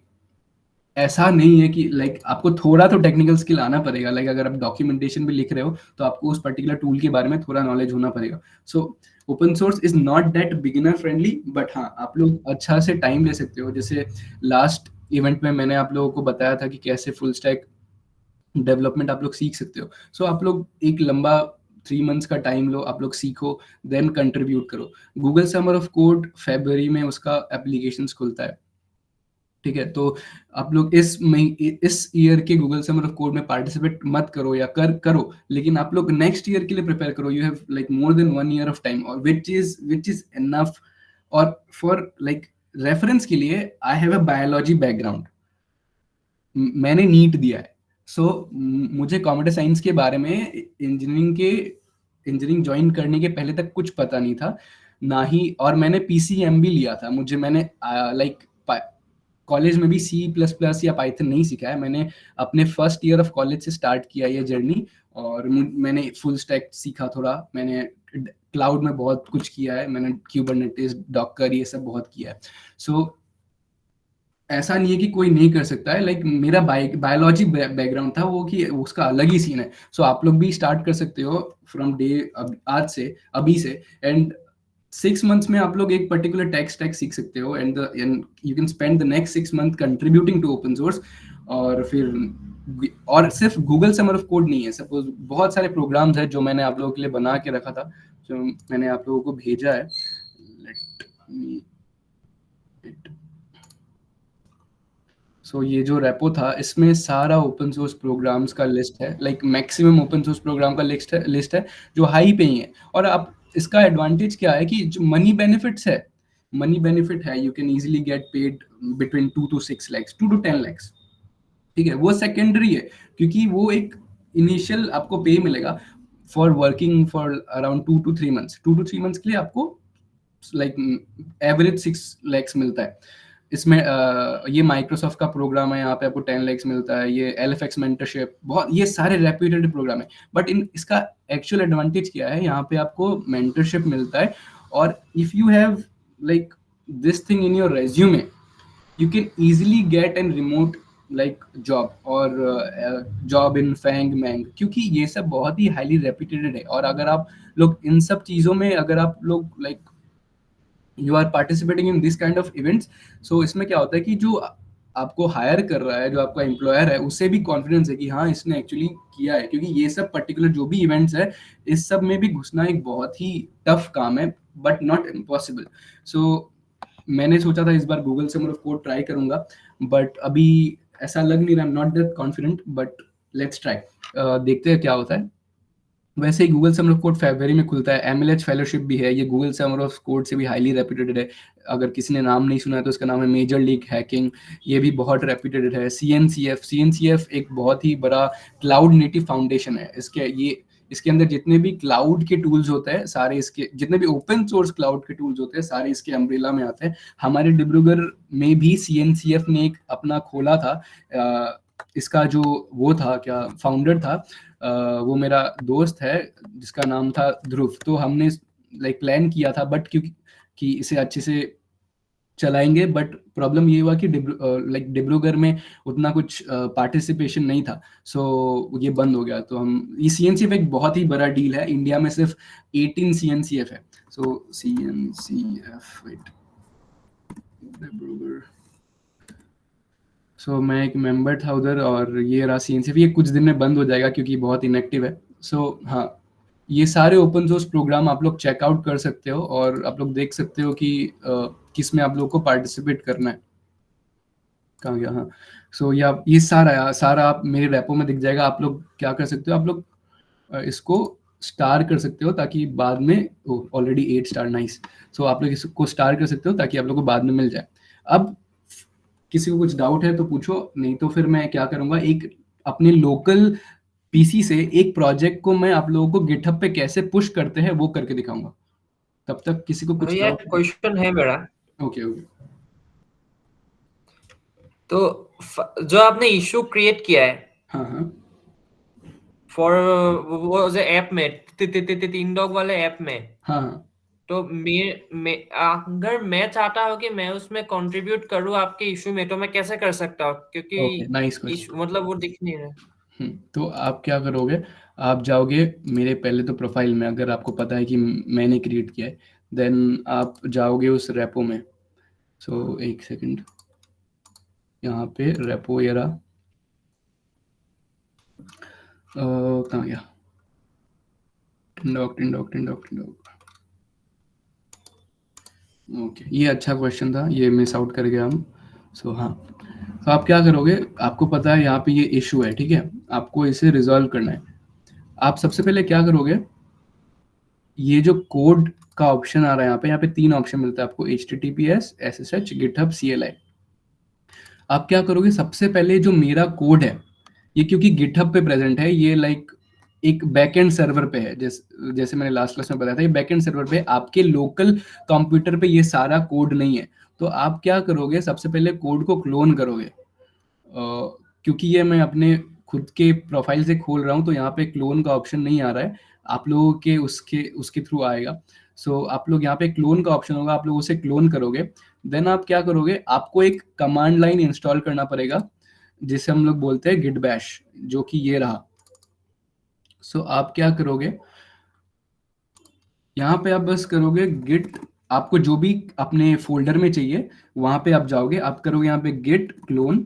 ऐसा नहीं है कि लाइक आपको थोड़ा तो टेक्निकल स्किल आना पड़ेगा। लाइक अगर आप डॉक्यूमेंटेशन भी लिख रहे हो, तो आपको उस पर्टिकुलर टूल के बारे में थोड़ा नॉलेज होना पड़ेगा। सो open source is not that beginner friendly, but हाँ, आप लोग अच्छा से टाइम ले सकते हो। जैसे लास्ट इवेंट में मैंने आप लोगों को बताया था कि कैसे फुल स्टैक डेवलपमेंट आप लोग सीख सकते हो। सो आप लोग एक लंबा 3 मंथ्स का टाइम लो, आप लोग सीखो, देन कंट्रीब्यूट करो। गूगल समर ऑफ कोड फरवरी में उसका एप्लीकेशन खुलता है, ठीक है। तो आप लोग इस ईयर के गूगल समर ऑफ कोड में पार्टिसिपेट मत करो, या करो, लेकिन आप लोग नेक्स्ट ईयर के लिए प्रिपेयर करो। You have like more than 1 year of time, और विच इज इनफ। और फॉर लाइक रेफरेंस के लिए, I have a biology background, मैंने नीट दिया है। सो मुझे कंप्यूटर साइंस के बारे में, इंजीनियरिंग ज्वाइन करने के पहले तक कुछ पता नहीं था ना ही। और मैंने PCM भी लिया था, मैंने लाइक कॉलेज में भी C++ या पाइथन नहीं सीखा है। मैंने अपने फर्स्ट ईयर ऑफ कॉलेज से स्टार्ट किया ये जर्नी, और मैंने फुल स्टैक सीखा थोड़ा। मैंने क्लाउड में बहुत कुछ किया है, मैंने क्यूबरनेटिस, डॉकर, ये सब बहुत किया है। सो ऐसा नहीं है कि कोई नहीं कर सकता है। लाइक मेरा बायोलॉजी बैकग्राउंड था वो, कि उसका अलग ही सीन है। सो आप लोग भी स्टार्ट कर सकते हो फ्रॉम डे, आज से, अभी से। एंड 6 मंथ्स में आप लोग एक पर्टिकुलर टेक स्टैक सीख सकते हो, and you can spend the next 6 month contributing to open source. और फिर, और सिर्फ गूगल समर ऑफ कोड नहीं है, सपोज बहुत सारे प्रोग्राम्स हैं जो मैंने आप लोगों के लिए बना के रखा था, जो मैंने आप लोगों को भेजा है। लेट मी सो ये जो रेपो था, इसमें सारा ओपन सोर्स प्रोग्राम्स का लिस्ट है। Like maximum open source program का लिस्ट है जो हाई पे ही है। और आप, इसका एडवांटेज क्या है कि जो मनी बेनिफिट है, you can easily get paid between 2 to 6 lakhs, 2 to 10 lakhs, ठीक है। वो सेकेंडरी है, क्योंकि वो एक इनिशियल आपको पे मिलेगा for working for around 2 to 3 months के लिए आपको लाइक एवरेज 6 lakhs मिलता है। इसमें ये माइक्रोसॉफ्ट का प्रोग्राम है, यहाँ पे आपको 10 lakhs मिलता है। ये LFX मेंटरशिप, बहुत, ये सारे रेप्यूटेड प्रोग्राम है। बट इसका एक्चुअल एडवांटेज क्या है, यहाँ पे आपको मेंटरशिप मिलता है। और if you have like this thing in your resume, you can easily get an remote like job और जॉब इन फैंग मैंग, क्योंकि ये सब बहुत ही हाईली रेप्यूटेड है। और अगर आप लोग इन सब चीज़ों में, अगर आप लोग like you are participating in this kind of events, so इसमें क्या होता है कि जो आपको हायर कर रहा है, जो आपका एम्प्लॉयर है, उससे भी कॉन्फिडेंस है कि हाँ, इसने एक्चुअली किया है। क्योंकि ये सब पर्टिकुलर जो भी इवेंट्स है, इस सब में भी घुसना एक बहुत ही टफ काम है, बट नॉट इम्पॉसिबल। सो मैंने सोचा था इस बार Google summer of Code try करूंगा, बट अभी ऐसा लग नहीं रहा, I am not that confident, but let's try, देखते हैं क्या होता है। वैसे ही गूगल समर ऑफ कोड फरवरी में खुलता है। MLH फेलोशिप भी है, ये गूगल समर ऑफ कोड से भी हाईली रेप्यूटेड है। अगर किसी ने नाम नहीं सुना है तो इसका नाम है मेजर लीग हैकिंग, ये भी बहुत रेप्यूटेड है। CNCF एक बहुत ही बड़ा क्लाउड नेटिव फाउंडेशन है। इसके अंदर जितने भी क्लाउड के टूल्स होते हैं, सारे इसके, जितने भी ओपन सोर्स क्लाउड के टूल्स होते हैं, सारे इसके अम्ब्रेला में आते हैं। हमारे डिब्रूगढ़ में भी CNCF ने एक अपना खोला था। इसका जो वो था, क्या फाउंडर था, वो मेरा दोस्त है जिसका नाम था ध्रुव। तो हमने लाइक प्लान किया था, बट क्योंकि इसे अच्छे से चलाएंगे, बट प्रॉब्लम ये हुआ कि डिब्रूगढ़ में उतना कुछ पार्टिसिपेशन नहीं था, सो ये बंद हो गया। तो हम, ये CNCF एक बहुत ही बड़ा डील है। इंडिया में सिर्फ 18 CNCF है। सो CNCF, वेट, सो मैं एक मेंबर था उधर, और ये रहा सीन। सिर्फ ये कुछ दिन में बंद हो जाएगा क्योंकि बहुत इनएक्टिव है। सो हाँ, ये सारे ओपन सोर्स प्रोग्राम आप लोग चेकआउट कर सकते हो, और आप लोग देख सकते हो कि किस में आप लोग को पार्टिसिपेट करना है। कहाँ गया? हाँ, सो ये सारा आप मेरे रेपो में दिख जाएगा। आप लोग क्या कर सकते हो, आप लोग इसको स्टार कर सकते हो ताकि बाद में, ऑलरेडी 8 स्टार, नाइस। सो आप लोग इसको स्टार कर सकते हो ताकि आप लोग को बाद में मिल जाए। अब किसी को कुछ डाउट है तो पूछो, नहीं तो फिर मैं क्या करूंगा, एक अपने लोकल पीसी से एक प्रोजेक्ट को मैं आप लोगों को गिटहब पे कैसे पुश करते हैं वो करके दिखाऊंगा। तब तक किसी को कुछ भैया डाउट? क्वेश्चन है मेरा। Okay okay. तो जो आपने इशू क्रिएट किया है हाँ हाँ फॉर वो जो ऐप में तीन डॉग वाले ऐप में, हाँ हाँ। तो अगर मैं चाहता हूँ कि मैं उसमें कंट्रीब्यूट करूँ आपके इशू में, तो मैं कैसे कर सकता हूँ? क्योंकि ओके, नाइस क्वेश्चन। इशू मतलब वो दिख नहीं रहा। तो आप क्या करोगे, आप जाओगे मेरे पहले तो प्रोफाइल में, अगर आपको पता है कि मैंने क्रिएट किया है, देन आप जाओगे उस रेपो में। सो एक सेकंड, यहाँ पे रेपो ये रहा। कहाँ गया? टिंडॉक। ओके, ये अच्छा क्वेश्चन था, ये मिस आउट कर गया हम। सो हाँ, तो आप क्या करोगे, आपको पता है यहाँ पे ये इशू है, ठीक है, आपको इसे रिजॉल्व करना है। आप सबसे पहले क्या करोगे, ये जो कोड का ऑप्शन आ रहा है यहाँ पे 3 ऑप्शन मिलता है आपको, HTTPS, SSH, GitHub, CLI। आप क्या करोगे, सबसे पहले जो मेरा कोड है, ये क्योंकि गिटहब पे प्रेजेंट है, ये लाइक एक बैकएंड सर्वर पे है, जैसे मैंने लास्ट क्लास में बताया था, ये बैकएंड सर्वर पे, आपके लोकल कंप्यूटर पे ये सारा कोड नहीं है। तो आप क्या करोगे, सबसे पहले कोड को क्लोन करोगे। क्योंकि ये मैं अपने खुद के प्रोफाइल से खोल रहा हूँ, तो यहाँ पे क्लोन का ऑप्शन नहीं आ रहा है, आप लोगों के उसके थ्रू आएगा। सो आप लोग यहाँ पे क्लोन का ऑप्शन होगा, आप लोग उसे क्लोन करोगे। देन आप क्या करोगे, आपको एक कमांड लाइन इंस्टॉल करना पड़ेगा जिसे हम लोग बोलते हैं गिट बैश, जो कि ये रहा। सो आप क्या करोगे, यहाँ पे आप बस करोगे गिट, आपको जो भी अपने फोल्डर में चाहिए वहां पे आप जाओगे, आप करोगे यहाँ पे गिट क्लोन,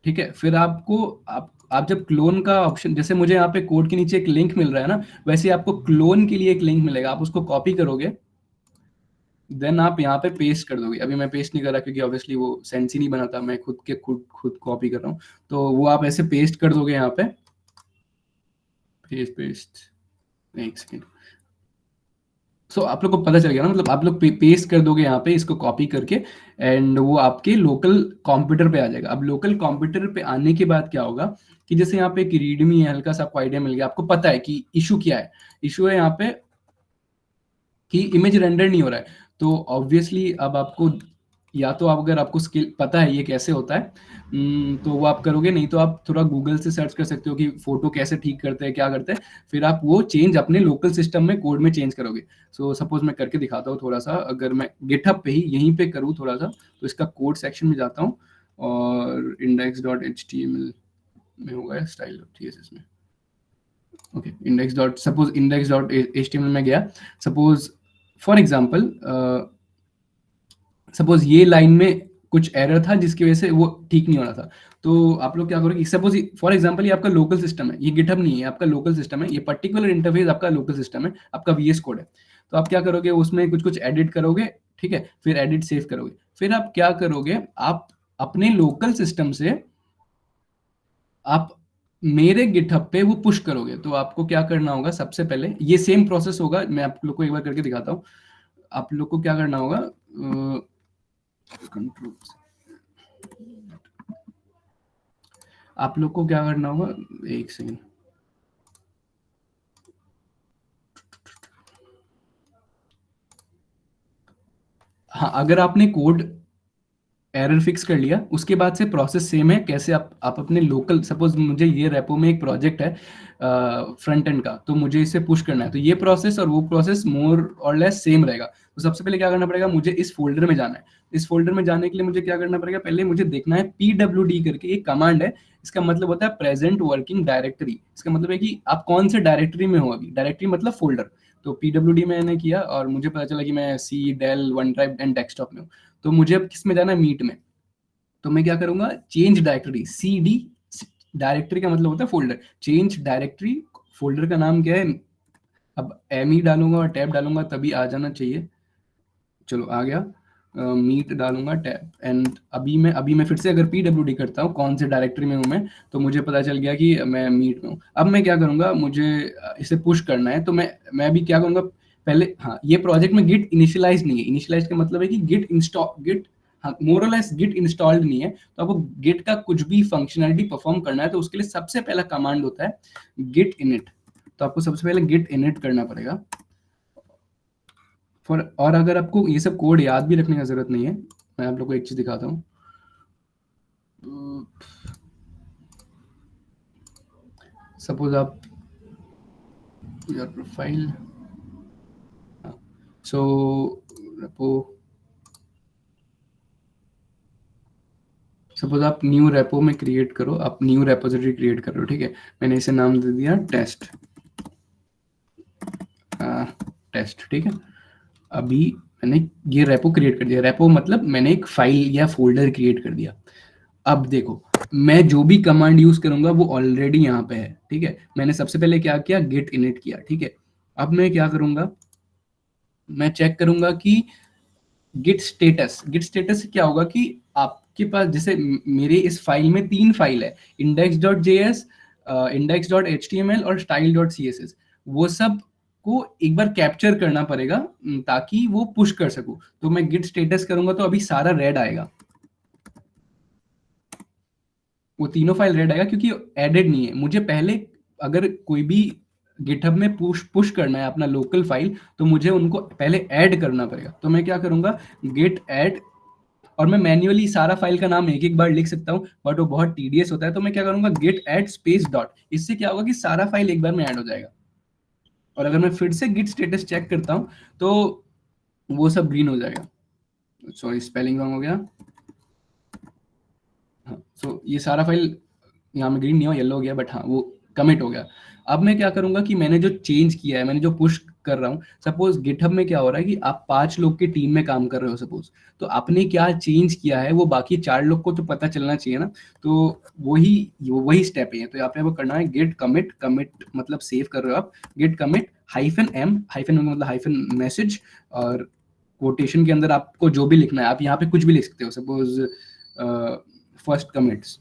ठीक है। फिर आप जब क्लोन का ऑप्शन, जैसे मुझे यहाँ पे कोड के नीचे एक लिंक मिल रहा है ना, वैसे आपको क्लोन के लिए एक लिंक मिलेगा, आप उसको कॉपी करोगे, देन आप यहाँ पे पेस्ट कर दोगे। अभी मैं पेस्ट नहीं कर रहा क्योंकि ऑब्वियसली वो सेंस ही नहीं बनाता, मैं खुद कॉपी कर रहा हूँ। तो वो आप ऐसे पेस्ट कर दोगे यहाँ पे, पेस्ट एक सेकेंड। सो आप लोग को पता चल गया ना, मतलब आप लोग पेस्ट कर दोगे यहाँ पे इसको कॉपी करके, एंड वो आपके लोकल कंप्यूटर पे आ जाएगा। अब लोकल कंप्यूटर पे आने के बाद क्या होगा कि जैसे यहाँ पे एक रीडमी है, हल्का सा आपको आइडिया मिल गया, आपको पता है कि इशू क्या है। इशू है यहाँ पे कि इमेज रेंडर नहीं हो रहा है। तो ऑब्वियसली अब आपको, या तो आप, अगर आपको स्किल पता है ये कैसे होता है, तो वो आप करोगे, नहीं तो आप थोड़ा गूगल से सर्च कर सकते हो कि फोटो कैसे ठीक करते हैं, क्या करते हैं, फिर आप वो चेंज अपने लोकल सिस्टम में कोड में चेंज करोगे। सो सपोज मैं करके दिखाता हूँ थोड़ा सा, अगर मैं गिटहब पे ही यहीं पे करूँ थोड़ा सा, तो इसका कोड सेक्शन में जाता हूँ और index.html में होगा स्टाइल CSS में, ओके, index.html में गया। सपोज फॉर एग्जांपल, सपोज ये लाइन में कुछ एरर था जिसकी वजह से वो ठीक नहीं हो रहा था। तो आप लोग क्या करोगे, सपोज फॉर एग्जांपल ये आपका लोकल सिस्टम है, ये गिटहब नहीं है, आपका लोकल सिस्टम है, ये पर्टिकुलर इंटरफेस आपका लोकल सिस्टम है, आपका VS कोड है। तो आप क्या करोगे, उसमें कुछ एडिट करोगे, ठीक है, फिर एडिट सेव करोगे। फिर आप क्या करोगे, आप अपने लोकल सिस्टम से आप मेरे गिटहब पे वो पुश करोगे। तो आपको क्या करना होगा, सबसे पहले ये सेम प्रोसेस होगा, मैं आप लोग को एक बार करके दिखाता हूँ। आप लोग को क्या करना होगा, कंट्रोल, आप लोग को क्या करना होगा, एक सेकेंड, हाँ, अगर आपने कोड एरर फिक्स कर लिया, उसके बाद से प्रोसेस सेम है। कैसे आप अपने लोकल, सपोज मुझे ये रेपो में एक प्रोजेक्ट है फ्रंट एंड का, तो मुझे इसे पुश करना है, तो ये प्रोसेस और वो प्रोसेस मोर और लेस सेम रहेगा। तो सबसे पहले क्या करना पड़ेगा, मुझे इस फोल्डर में जाना है। इस फोल्डर में जाने के लिए मुझे क्या करना पड़ेगा, पहले मुझे देखना है PWD करके एक कमांड है, इसका मतलब होता है प्रेजेंट वर्किंग डायरेक्टरी। इसका मतलब है कि आप कौन से डायरेक्टरी में हो अभी, डायरेक्टरी मतलब फोल्डर। तो PWD मैंने किया और मुझे पता चला कि मैं C, Dell, OneDrive and desktop में हूँ। तो मुझे अब किस में जाना है, मीट में। तो मैं क्या करूंगा, चेंज डायरेक्टरी, CD, डायरेक्टरी का मतलब होता है फोल्डर, चेंज डायरेक्टरी, फोल्डर का नाम क्या है, अब ME डालूंगा और टैब डालूंगा तभी आ जाना चाहिए। चलो आ गया, मीट डालूंगा टैब एंड अभी मैं फिर से अगर PWD करता हूँ कौन से डायरेक्टरी में हूँ मैं, तो मुझे पता चल गया कि मैं मीट में हूँ। अब मैं क्या करूंगा, मुझे इसे पुश करना है, तो मैं अभी क्या करूंगा, पहले हाँ ये प्रोजेक्ट में गिट इनिशियलाइज नहीं है। इनिशियलाइज का मतलब है कि गिट हाँ मोर और लेस गिट इंस्टॉल्ड नहीं है, तो आपको गिट का कुछ भी फंक्शनैलिटी परफॉर्म करना है तो उसके लिए सबसे पहला कमांड होता है गिट इनिट। तो आपको सबसे पहले गिट इनिट करना पड़ेगा। और अगर आपको ये सब कोड याद भी रखने की जरूरत नहीं है, मैं आप लोग को एक चीज दिखाता हूँ। सपोज आप your profile, so repo, suppose आप न्यू रेपो में क्रिएट करो, आप न्यू रेपोजिटरी क्रिएट कर रहे हो, ठीक है। मैंने इसे नाम दे दिया टेस्ट, टेस्ट, ठीक है। अभी मैंने ये रेपो क्रिएट कर दिया। रेपो मतलब मैंने एक फाइल या फोल्डर क्रिएट कर दिया। अब देखो मैं जो भी कमांड यूज करूंगा वो ऑलरेडी यहाँ पे है, ठीक है। मैंने सबसे पहले क्या किया, गिट इनिट किया, ठीक है। अब मैं क्या करूंगा, मैं चेक करूंगा कि गिट स्टेटस से क्या होगा कि आपके पास जैसे मेरे इस फाइल में 3 फाइल है, index.js, index.html और style.css। वो सब को एक बार कैप्चर करना पड़ेगा ताकि वो पुश कर सकूं। तो मैं गिट स्टेटस करूंगा तो अभी सारा रेड आएगा, वो तीनों फाइल रेड आएगा क्योंकि एडेड नहीं है। मुझे पहले अगर कोई भी गिटहब में पुश करना है अपना लोकल फाइल तो मुझे उनको पहले ऐड करना पड़ेगा। तो मैं क्या करूंगा, गिट ऐड, और मैं मैन्युअली सारा फाइल का नाम एक बार लिख सकता हूँ बट वो बहुत टीडियस होता है। तो मैं क्या करूंगा, गिट ऐड स्पेस डॉट, इससे क्या होगा कि सारा फाइल एक बार में ऐड हो जाएगा। और अगर मैं फिर से गिट स्टेटस चेक करता हूँ तो वो सब ग्रीन हो जाएगा। सॉरी स्पेलिंग रॉन्ग हो गया। हाँ, सो ये सारा फाइल यहाँ में ग्रीन नहीं हो, येलो हो गया, बट हाँ वो कमिट हो गया। अब मैं क्या करूंगा कि मैंने जो चेंज किया है, मैंने जो पुश कर रहा हूँ, सपोज गिटहब में क्या हो रहा है कि आप 5 लोग की टीम में काम कर रहे हो सपोज, तो आपने क्या चेंज किया है वो बाकी 4 लोग को तो पता चलना चाहिए ना। तो वही स्टेप है। तो यहाँ पे आपको करना है गिट कमिट, कमिट मतलब सेव कर रहे हो आप, गिट कमिट -m, -m मतलब हाइफन मैसेज, और कोटेशन के अंदर आपको जो भी लिखना है आप यहाँ पे कुछ भी लिख सकते हो, सपोज फर्स्ट कमिट्स।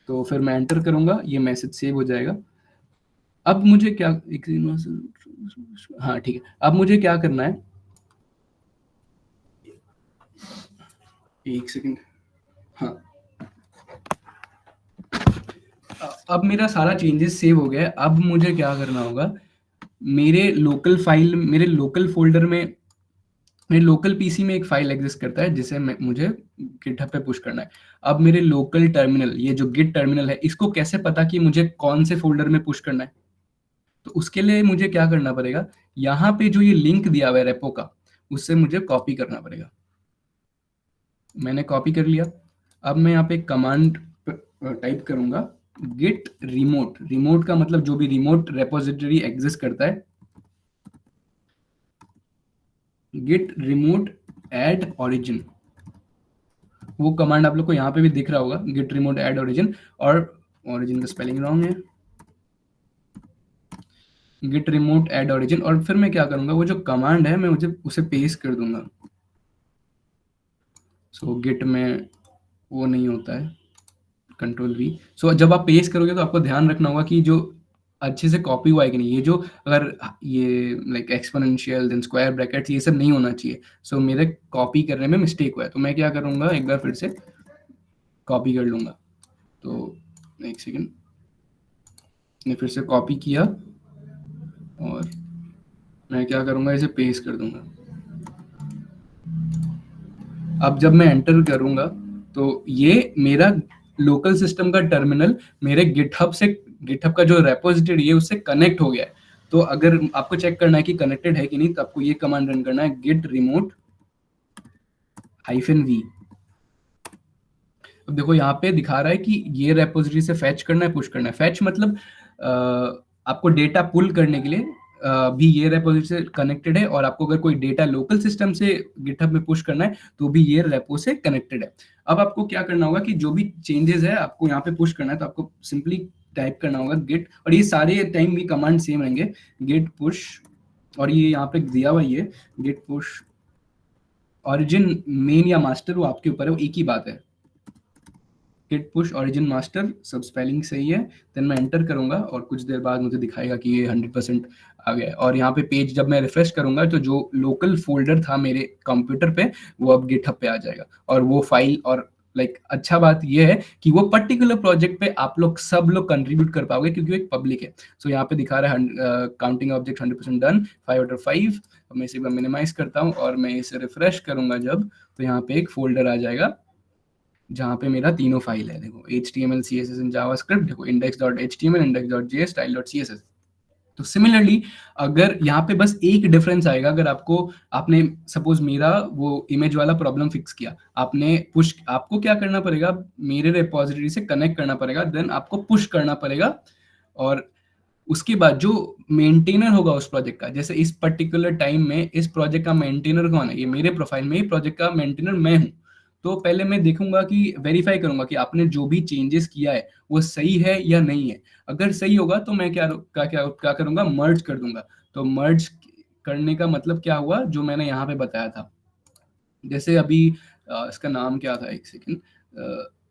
तो फिर मैं एंटर करूंगा, ये मैसेज सेव हो जाएगा। अब मुझे क्या, हाँ ठीक है, अब मुझे क्या करना है, एक सेकंड, हाँ अब मेरा सारा चेंजेस सेव हो गया। अब मुझे क्या करना होगा, मेरे लोकल फाइल, मेरे लोकल फोल्डर में, मेरे लोकल पीसी में एक फाइल एग्जिस्ट करता है जिसे मुझे गिटहब पे पुश करना है। अब मेरे लोकल टर्मिनल, ये जो गिट टर्मिनल है, इसको कैसे पता कि मुझे कौन से फोल्डर में पुश करना है, तो उसके लिए मुझे क्या करना पड़ेगा, यहाँ पे जो ये लिंक दिया हुआ है रेपो का, उससे मुझे कॉपी करना पड़ेगा। मैंने कॉपी कर लिया। अब मैं यहाँ पे कमांड टाइप करूंगा गिट रिमोट, रिमोट का मतलब जो भी रिमोट रेपोजिटरी एग्जिस्ट करता है, गिट रिमोट ऐड ओरिजिन। वो कमांड आप लोग को यहाँ पे भी दिख रहा होगा, गिट रिमोट ऐड ओरिजिन, और ओरिजिन का स्पेलिंग रॉन्ग है, गिट रिमोट ऐड ओरिजिन। और फिर मैं क्या करूंगा, वो जो कमांड है मैं उसे पेस्ट कर दूंगा। सो गिट में वो नहीं होता है, कंट्रोल V। सो जब आप पेस्ट करोगे तो आपको ध्यान रखना होगा कि जो अच्छे से कॉपी हुआ है कि नहीं, ये जो अगर ये like exponential then square brackets ये सब नहीं होना चाहिए। सो मेरे कॉपी करने में मिस्टेक हुआ है, तो मैं क्या करूंगा, एक बार फिर से कॉपी कर लूंगा। तो एक सेकेंड, ने फिर से कॉपी किया और मैं क्या करूंगा, इसे पेस्ट कर दूंगा। अब जब मैं एंटर करूंगा तो ये मेरा लोकल सिस्टम का टर्मिनल मेरे गिटहब का जो रेपोजिटरी है उससे कनेक्ट हो गया है। तो अगर आपको चेक करना है कि कनेक्टेड है कि नहीं, तो आपको ये कमांड रन करना है, गिट रिमोट -v। अब देखो यहाँ पे दिखा रहा है कि ये रेपोजिटरी से फैच करना है, पुश करना है। फैच मतलब आपको डेटा पुल करने के लिए भी ये रेपो से कनेक्टेड है, और आपको अगर कोई डेटा लोकल सिस्टम से गिटहब में पुश करना है तो भी ये रेपो से कनेक्टेड है। अब आपको क्या करना होगा कि जो भी चेंजेस है आपको यहाँ पे पुश करना है, तो आपको सिंपली टाइप करना होगा गिट, और ये सारे टाइम भी कमांड सेम रहेंगे, गिट पुश, और ये यहाँ पे दिया हुआ ये गिट पुश ऑरिजिन मेन या मास्टर, वो आपके ऊपर है, वो एक ही बात है। गिट पुश ऑरिजिन मास्टर, सब स्पेलिंग सही है, देन मैं एंटर करूंगा और कुछ देर बाद मुझे दिखाएगा कि ये 100% आ गया है। और यहाँ पे पेज जब मैं रिफ्रेश करूंगा तो जो लोकल फोल्डर था मेरे कंप्यूटर पे वो अब गिटहब पे आ जाएगा, और वो फाइल, और अच्छा बात ये है कि वो पर्टिकुलर प्रोजेक्ट पे आप लोग सब लोग कंट्रीब्यूट कर पाओगे क्योंकि वो एक पब्लिक है। सो यहाँ पे दिखा रहा है काउंटिंग ऑब्जेक्ट 100% डन, 5/5। मैं इसे मिनिमाइज करता हूँ और मैं इसे रिफ्रेश करूंगा जब, तो यहाँ पे एक फोल्डर आ जाएगा जहाँ पे मेरा तीनों फाइल है। देखो HTML, CSS एंड जावास्क्रिप्ट, देखो index.html, index.js, style.css। तो सिमिलरली अगर यहाँ पे बस एक डिफरेंस आएगा, अगर आपने सपोज मेरा वो इमेज वाला प्रॉब्लम फिक्स किया, आपको क्या करना पड़ेगा, मेरे रिपोजिटरी से कनेक्ट करना पड़ेगा, देन आपको पुश करना पड़ेगा, और उसके बाद जो मेंटेनर होगा उस प्रोजेक्ट का, जैसे इस पर्टिकुलर टाइम में इस प्रोजेक्ट का मेंटेनर कौन है, ये मेरे प्रोफाइल में ही प्रोजेक्ट का मेंटेनर मैं हूँ। तो पहले मैं देखूंगा कि वेरीफाई करूंगा कि आपने जो भी चेंजेस किया है वो सही है या नहीं है। अगर सही होगा तो मैं क्या करूंगा, मर्ज कर दूंगा। तो मर्ज करने का मतलब क्या हुआ, जो मैंने यहाँ पे बताया था, जैसे अभी इसका नाम क्या था, एक सेकेंड,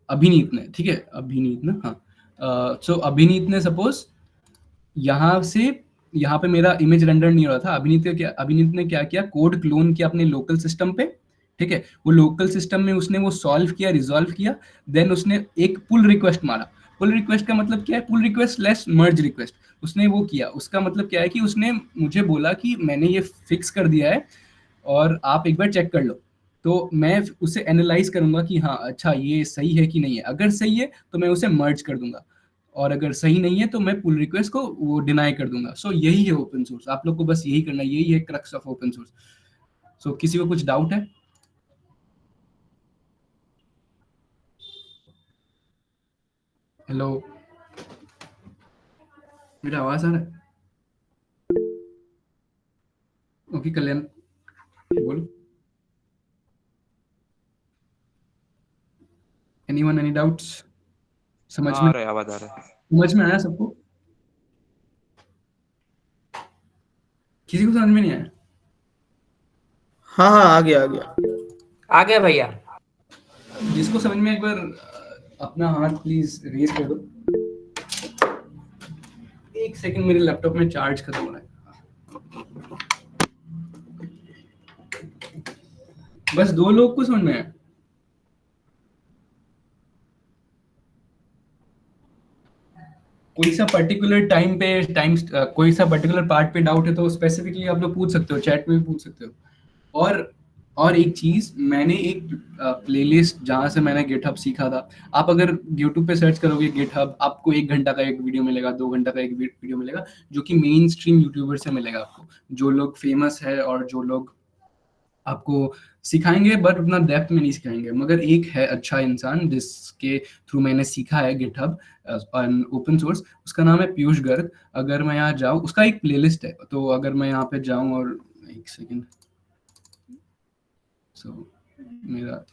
अभिनीत ने, ठीक है, अभिनीत ना, हाँ। सो अभिनीत ने सपोज यहाँ पे मेरा इमेज रेंडर नहीं हो रहा था, अभिनीत ने क्या किया, कोड क्लोन किया अपने लोकल सिस्टम पे, ठीक है। वो लोकल सिस्टम में उसने वो सॉल्व किया, रिजॉल्व किया, देन उसने एक पुल रिक्वेस्ट मारा। पुल रिक्वेस्ट का मतलब क्या है, पुल रिक्वेस्ट लेस मर्ज रिक्वेस्ट, उसने वो किया। उसका मतलब क्या है कि उसने मुझे बोला कि मैंने ये फिक्स कर दिया है और आप एक बार चेक कर लो। तो मैं उसे एनालाइज करूंगा कि हाँ अच्छा ये सही है कि नहीं है। अगर सही है तो मैं उसे मर्ज कर दूंगा, और अगर सही नहीं है तो मैं पुल रिक्वेस्ट को वो डिनाई कर दूंगा। सो यही है ओपन सोर्स, आप लोग को बस यही करना है, यही है क्रक्स ऑफ ओपन सोर्स। सो किसी को कुछ डाउट है? हेलो, मेरा आवाज आ रहा है? ओके कल्याण बोल। Anyone, any doubts? समझ में आवाज आ रहा है। समझ में आया सबको? किसी को समझ में नहीं आया? हाँ हाँ आ गया आ गया भैया। जिसको समझ में, एक बार अपना हाथ प्लीज रेज कर दो। एक सेकंड, मेरे लैपटॉप में चार्ज खत्म हो रहा है। बस 2 लोग को समझ में आया। कोई सा पर्टिकुलर टाइम पे कोई सा पर्टिकुलर पार्ट पे डाउट है तो स्पेसिफिकली आप लोग पूछ सकते हो, चैट में भी पूछ सकते हो। और एक चीज, मैंने एक प्लेलिस्ट जहां से मैंने गिटहब सीखा था, आप अगर यूट्यूब पे सर्च करोगे गिटहब, आपको 1 घंटा का एक वीडियो मिलेगा, 2 घंटा का एक वीडियो मिलेगा, जो कि मेन स्ट्रीम यूट्यूबर से मिलेगा आपको, जो लोग फेमस है और जो लोग आपको सिखाएंगे, बट उतना डेप्थ में नहीं सिखाएंगे। मगर एक है अच्छा इंसान जिसके थ्रू मैंने सीखा है गिटहब ओपन सोर्स, उसका नाम है पीयूष गर्ग। अगर मैं यहाँ जाऊँ, उसका एक प्लेलिस्ट है, तो अगर मैं यहाँ पे जाऊँ और एक सेकेंड, सो मेरा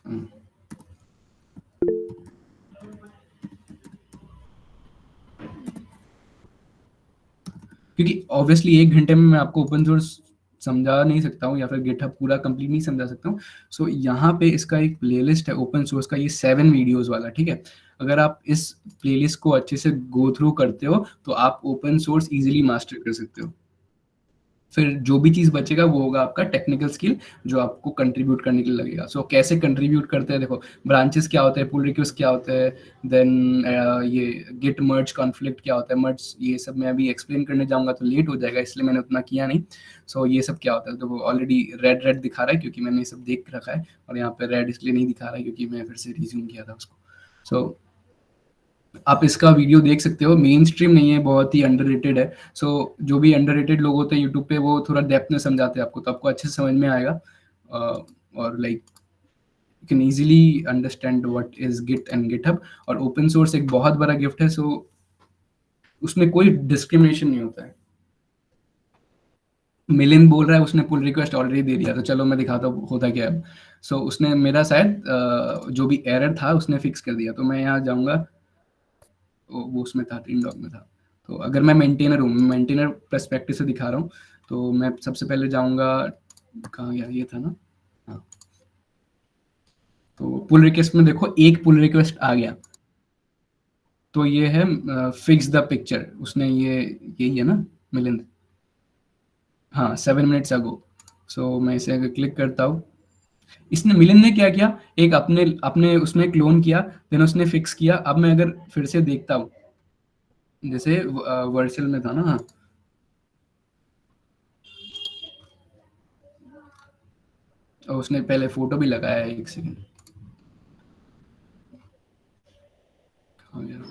क्योंकि ऑब्वियसली 1 घंटे में मैं आपको ओपन सोर्स समझा नहीं सकता हूँ, या फिर गिटहब पूरा कंप्लीट नहीं समझा सकता हूँ। सो यहाँ पे इसका एक प्लेलिस्ट है ओपन सोर्स का, ये 7 वीडियोस वाला, ठीक है। अगर आप इस प्लेलिस्ट को अच्छे से गो थ्रू करते हो तो आप ओपन सोर्स इजीली मास्टर कर सकते हो। फिर जो भी चीज बचेगा वो होगा आपका टेक्निकल स्किल, जो आपको कंट्रीब्यूट करने के लिए लगेगा। सो कैसे कंट्रीब्यूट करते हैं, देखो ब्रांचेस क्या होते हैं, पुल रिक्वेस्ट क्या होते हैं, देन ये गिट मर्ज कॉन्फ्लिक्ट क्या होता है, मर्ज, ये सब मैं अभी एक्सप्लेन करने जाऊंगा तो लेट हो जाएगा, इसलिए मैंने उतना किया नहीं। सो ये सब क्या होता है, तो वो ऑलरेडी रेड दिखा रहा है क्योंकि मैंने ये सब देख रखा है, और यहाँ पे रेड इसलिए नहीं दिखा रहा है क्योंकि मैं फिर से रिज्यूम किया था उसको। सो आप इसका वीडियो देख सकते हो, मेन स्ट्रीम नहीं है, बहुत ही अंडररेटेड है। सो जो भी अंडररेटेड लोग होते हैं यूट्यूब पे, वो थोड़ा डेप्थ में समझाते हैं आपको, तो आपको अच्छे से समझ में आएगा, और like you can easily understand what is Git and GitHub. और ओपन सोर्स एक बहुत बड़ा गिफ्ट है। सो उसमें कोई डिस्क्रिमिनेशन नहीं होता है। मिलिंद बोल रहा है उसने पुल रिक्वेस्ट ऑलरेडी दे दिया, तो चलो मैं दिखाता हूँ होता क्या है। सो उसने मेरा शायद जो भी एरर था उसने फिक्स कर दिया। तो मैं यहाँ जाऊँगा, वो उसमें था, टीम डॉग में था। तो अगर मैं मेंटेनर हूँ, मेंटेनर पर्सपेक्टिव से दिखा रहा हूँ, तो मैं सबसे पहले जाऊँगा, कहाँ गया, ये था ना, हाँ। तो पुल रिक्वेस्ट में देखो एक पुल रिक्वेस्ट आ गया, तो ये है फिक्स द पिक्चर, उसने ये यही है ना मिलिंद, हाँ 7 मिनट्स अगो। सो मैं इसे अगर क्लिक करता हूँ, इसने मिलिंद ने क्या किया, एक अपने अपने उसमें क्लोन किया, देन उसने फिक्स किया। अब मैं अगर फिर से देखता हूँ, जैसे वर्चुअल में था ना, हाँ, और उसने पहले फोटो भी लगाया है, एक सेकंड, कहाँ गया?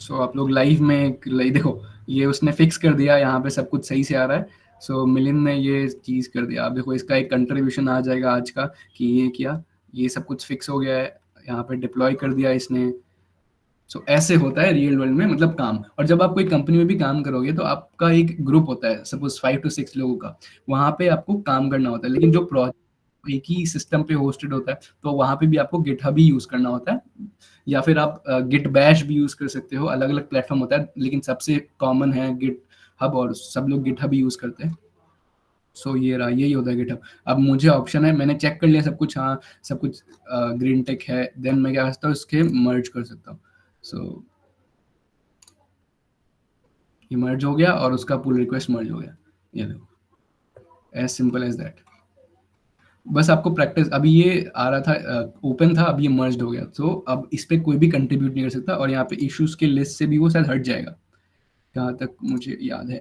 सो आप लोग लाइव में देखो, ये उसने फिक्स कर दिया, यहाँ पे सब कुछ सही से आ रहा है। सो मिलिंद ने ये चीज कर दिया। आप देखो इसका एक कंट्रीब्यूशन आ जाएगा आज का, कि ये किया, ये सब कुछ फिक्स हो गया है, यहाँ पे डिप्लॉय कर दिया इसने। सो ऐसे होता है रियल वर्ल्ड में, मतलब काम। और जब आप कोई कंपनी में भी काम करोगे तो आपका एक ग्रुप होता है, सपोज 5 to 6 लोगों का, वहां पे आपको काम करना होता है। लेकिन जो प्रोजेक्ट एक ही सिस्टम पे होस्टेड होता है, तो वहां पे भी आपको गिटहब ही यूज करना होता है, या फिर आप गिट बैश भी यूज कर सकते हो। अलग अलग प्लेटफॉर्म होता है, लेकिन सबसे कॉमन है गिट हब, और सब लोग गिटहब ही यूज करते हैं। सो ये रहा, यही होता है गिटहब। अब मुझे ऑप्शन है, मैंने चेक कर लिया सब कुछ, हाँ सब कुछ ग्रीन टेक है, देन मैं क्या कर सकता हूँ, इसके मर्ज कर सकता हूँ। सो ये मर्ज हो गया और उसका पुल रिक्वेस्ट मर्ज हो गया, ये देखो, एज सिंपल एज दैट। बस आपको प्रैक्टिस, अभी ये आ रहा था ओपन था, अब ये मर्ज हो गया, तो अब इस पे कोई भी कंट्रीब्यूट नहीं कर सकता, और यहाँ पे इश्यूज के लिस्ट से भी वो शायद हट जाएगा, जहाँ तक मुझे याद है।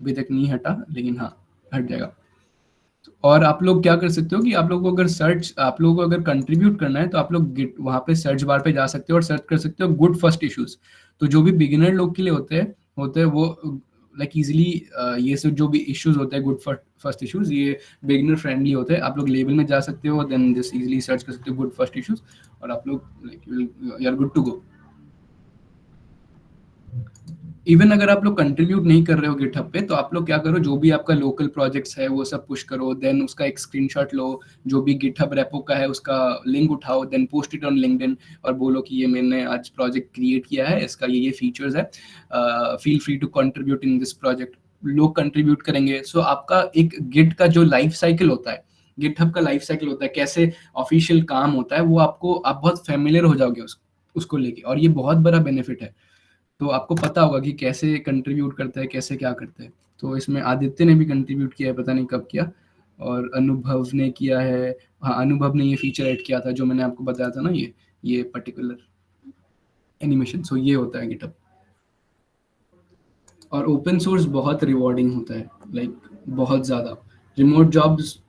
अभी तक नहीं हटा, लेकिन हाँ हट जाएगा। और आप लोग क्या कर सकते हो कि आप लोग को अगर आप लोगों को अगर कंट्रीब्यूट करना है, तो आप लोग गिट वहाँ पे सर्च बार पे जा सकते हो और सर्च कर सकते हो गुड फर्स्ट इश्यूज। तो जो भी बिगिनर लोग के लिए होते हैं वो लाइक इजीली, ये सब जो भी इश्यूज होते हैं गुड फर्स्ट इश्यूज, ये बिगिनर फ्रेंडली होते हैं। आप लोग लेबल में जा सकते हो, देन जस्ट इजीली सर्च कर सकते हो गुड फर्स्ट इश्यूज, और आप लोग like you are good to go. Even अगर आप लोग कंट्रीब्यूट नहीं कर रहे हो गिटहब पे, तो आप लोग क्या करो, जो भी आपका लोकल प्रोजेक्ट्स है वो सब पुश करो, देन उसका एक स्क्रीनशॉट लो, जो भी गिटहब रेपो का है उसका लिंक उठाओ, then post it on LinkedIn, और बोलो कि ये मैंने आज प्रोजेक्ट क्रिएट किया है, इसका ये फीचर्स है, feel free to contribute in this project. लोग कंट्रीब्यूट करेंगे। सो आपका एक गिट का जो लाइफ साइकिल होता है, गिटहब का लाइफ साइकिल होता है, कैसे ऑफिशियल काम होता है, वो आपको, आप बहुत फेमिलियर हो जाओगे उसको लेके, और ये बहुत बड़ा बेनिफिट है। तो आपको पता होगा कि कैसे कंट्रीब्यूट करते हैं, कैसे क्या करते हैं। तो इसमें आदित्य ने भी कंट्रीब्यूट किया है, पता नहीं कब किया, और अनुभव ने किया है। हाँ, अनुभव ने ये फीचर ऐड किया था जो मैंने आपको बताया था ना, ये पर्टिकुलर एनिमेशन। सो ये होता है गिटहब। और ओपन सोर्स बहुत रिवॉर्डिंग होता है, लाइक बहुत ज़्यादा। रिमोट जॉब्स